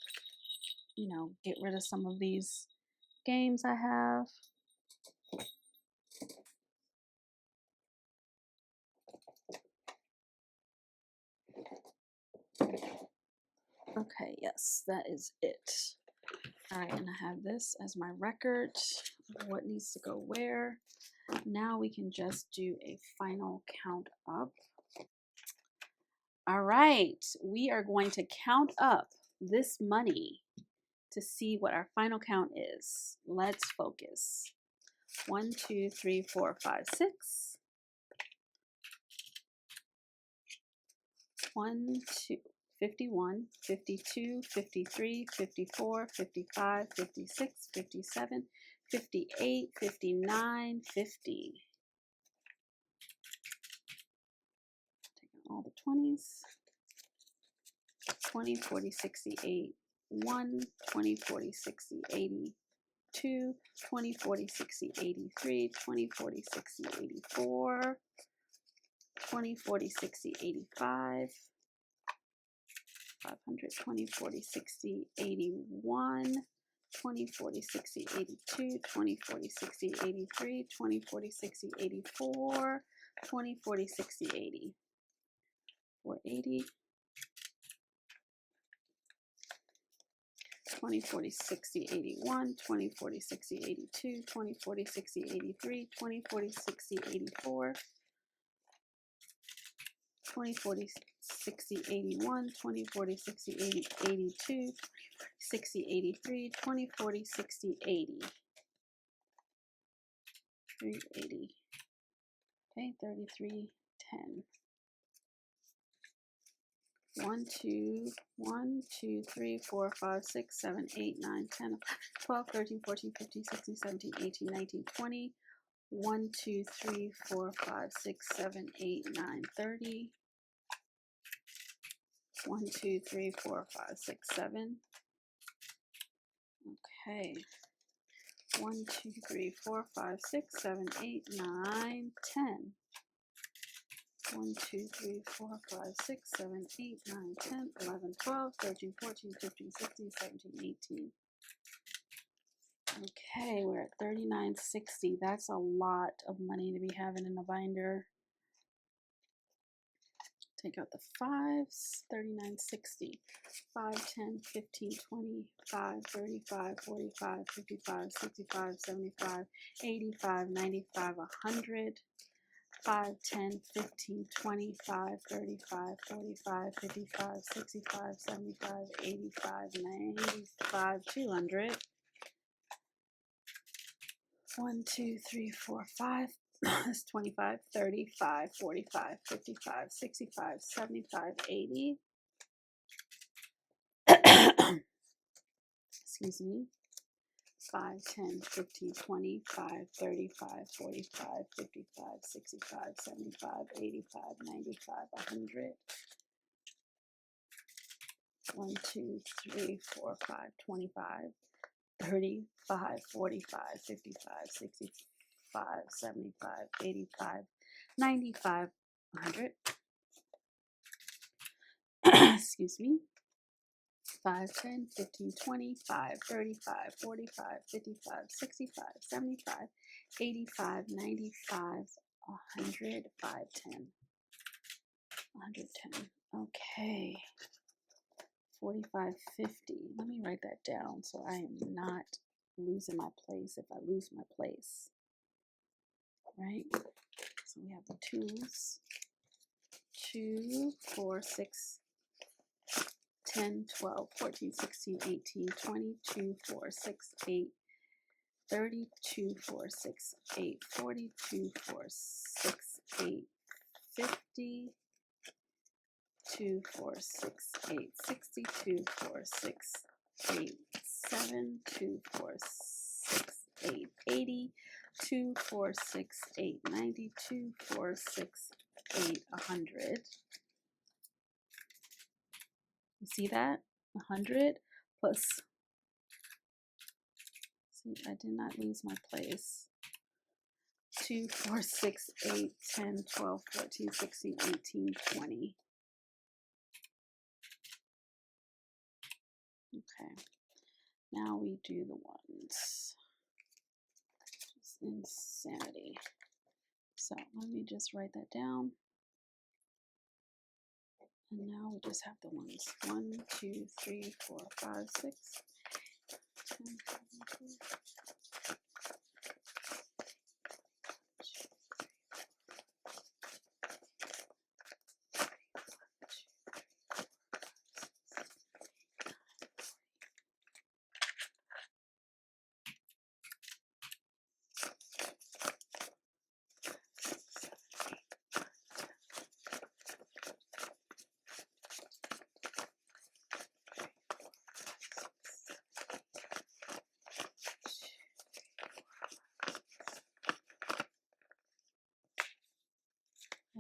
you know, get rid of some of these games I have. Okay, yes, that is it. All right, and I have this as my record of what needs to go where. Now we can just do a final count up. All right, we are going to count up this money to see what our final count is. Let's focus. 1, 2, 3, 4, 5, 6. 1, 2, 51, 52, 53, 54, 55, 56, 57, 58, 59, 50. Take out all the 20s. 20, 40, 60, 81, 20, 40, 60, 82, 20, 40, 60, 83, 20, 40, 60, 84, 20, 40, 60, 85, 500, 20, 40, 60, 81, 20, 40, 60, 82, 20, 40, 60, 83, 20, 40, 60, 84, 20, 40, 60, 80. 480. 20, 40, 60, 81, 20, 40, 60, 82, 20, 40, 60, 83, 20, 40, 60, 84, 20, 40, 60, 81, 20, 40, 60, 80, 82, 60, 83, 20, 40, 60, 80. 380. Okay, 33, 10. 1, 2, 3, 4, 5, 6, 7, 8, 9, 10, 12, 13, 14, 15, 16, 17, 18, 19, 20. 1, 2, 3, 4, 5, 6, 7, 8, 9, 30. 1, 2, 3, 4, 5, 6, 7. Okay. 1, 2, 3, 4, 5, 6, 7, 8, 9, 10. 1, 2, 3, 4, 5, 6, 7, 8, 9, 10, 11, 12, 13, 14, 15, 16, 17, 18. Okay, we're at 39.60. That's a lot of money to be having in a binder. Take out the 5s. 39.60. 5, 10, 15, 20, 5, 35, 45, 55, 65, 75, 85, 95, 100. 5, 10, 15, 25, 35, 45, 55, 65, 75, 85, 95, 200. 1, 2, 3, 4, 5. That's 25, 35, 45, 55, 65, 75, 80. Excuse me. 5, 10, 15, 25, 35, 45, 55, 65, 75, 85, 95, 100. 1, 2, 3, 4, 5, 25. 35, 45, 55, 65, 75, 85, 95, 100. Excuse me. 5, 10, 15, 25, 35, 45, 55, 65, 75, 85, 95, 100, 5, 10, 110. Okay. 45, 50. Let me write that down so I am not losing my place if I lose my place. Right? So we have the 2s. 2, 4, 6, 10, 12, 14, 16, 18, 20, 2, 4, 6, 8, 30, 2, 4, 6, 8, 40, 2, 4, 6, 8, 50, 2, 4, 6, 8, 60, 2, 4, 6, 8, 7, 2, 4, 6, 8, 80, 2, 4, 6, 8, 90, 2, 4, 6, 8, 100. You see that? 100 plus, see, I did not lose my place. 2, 4, 6, 8, 10, 12, 14, 16, 18, 20. Okay, now we do the ones. Just insanity. So let me just write that down. And now we just have the ones. 1, 2, 3, 4, 5, 6, 10, 11, 12.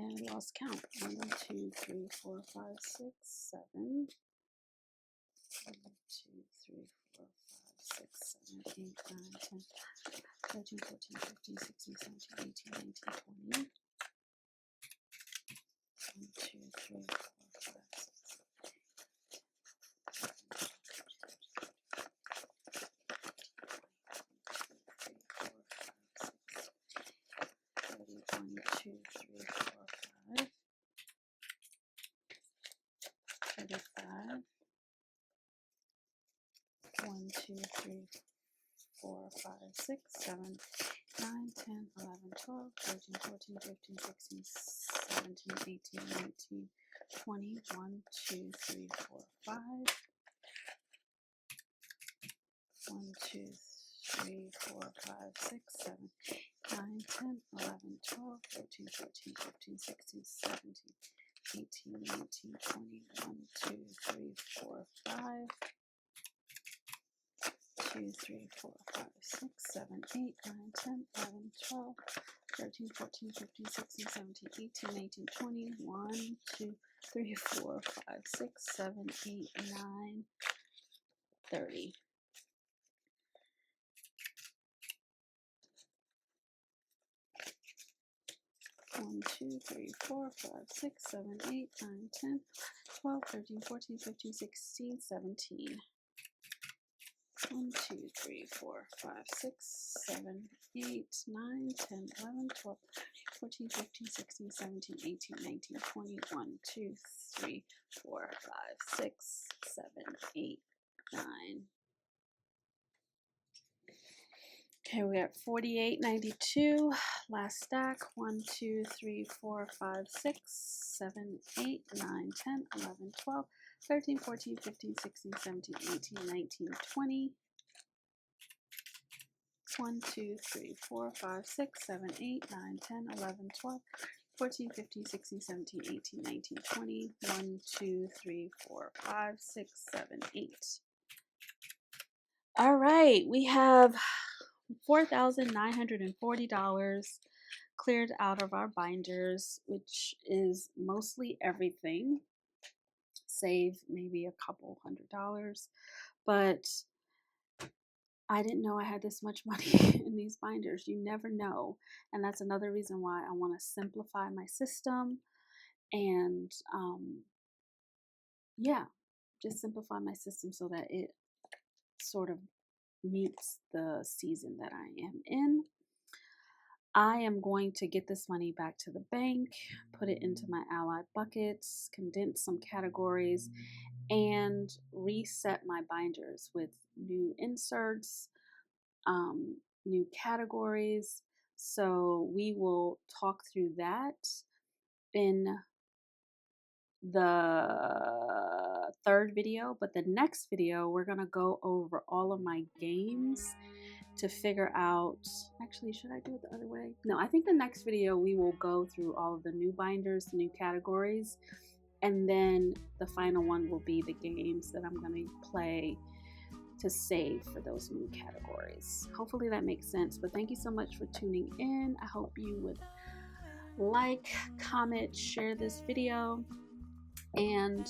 And we lost count. 1, 2, 3, 4, 5, 6, 7. 1, 2, 3, 4, 5, 6, 7, 8, 9, 10, 13, 14, 15, 16, 17, 18, 19, 20. 1, 2, 3, 4, 5, 6, 1, 2, 3, 4, 5, 35. 1, 2, 3, 4, 5, 6, 7, 9, 10, 11, 12, 13, 14, 15, 16, 17, 18, 19, 20. 1, 2, 3, 4, 5. 1, 2, 3, 4, 5, 6, 7, 9, 10, 11, 12, 13, 14, 15, 16, 17, 18, 19, 20. 1, 2, 3, 4, 5. 2, 3, 4, 5, 6, 7, 8, 9, 10, 11, 12, 13, 14, 15, 16, 17, 18, 19, 20. 1, 2, 3, 4, 5, 6, 7, 8, 9, 30. One, 2, 3, 4, 5, 6, 7, 8, 9, 10, 12, 13, 14, 15, 16, 17. 1, 2, 3, 4, 5, 6, 7, 8, 9, 10, 11, 12, 14, 15, 16, 17, 18, 19, 20. 1, 2, 3, 4, 5, 6, 7, 8, 9. Okay, we got 48.92. Last stack. 1, 2, 3, 4, 5, 6, 7, 8, 9, 10, 11, 12, 13, 14, 15, 16, 17, 18, 19, 20. 1, 2, 3, 4, 5, 6, 7, 8, 9, 10, 11, 12, 14, 15, 16, 17, 18, 19, 20. 1, 2, 3, 4, 5, 6, 7, 8. All right, we have $4,940 cleared out of our binders, which is mostly everything, save maybe a couple $100. But I didn't know I had this much money in these binders. You never know. And that's another reason why I want to simplify my system and, yeah, just simplify my system so that it sort of meets the season that I am in. I am going to get this money back to the bank, put it into my ally buckets, condense some categories, and reset my binders with new inserts, new categories. So we will talk through that in the third video, but the next video we're gonna go over all of my games to figure out, actually, should I do it the other way? No, I think the next video we will go through all of the new binders, the new categories, and then the final one will be the games that I'm gonna play to save for those new categories. Hopefully that makes sense, but thank you so much for tuning in. I hope you would like, comment, share this video, and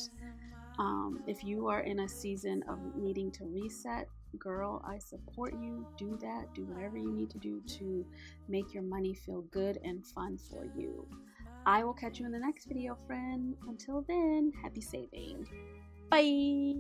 if you are in a season of needing to reset, girl, I support you. Do that. Do whatever you need to do to make your money feel good and fun for you. I will catch you in the next video, friend. Until then, happy saving. Bye.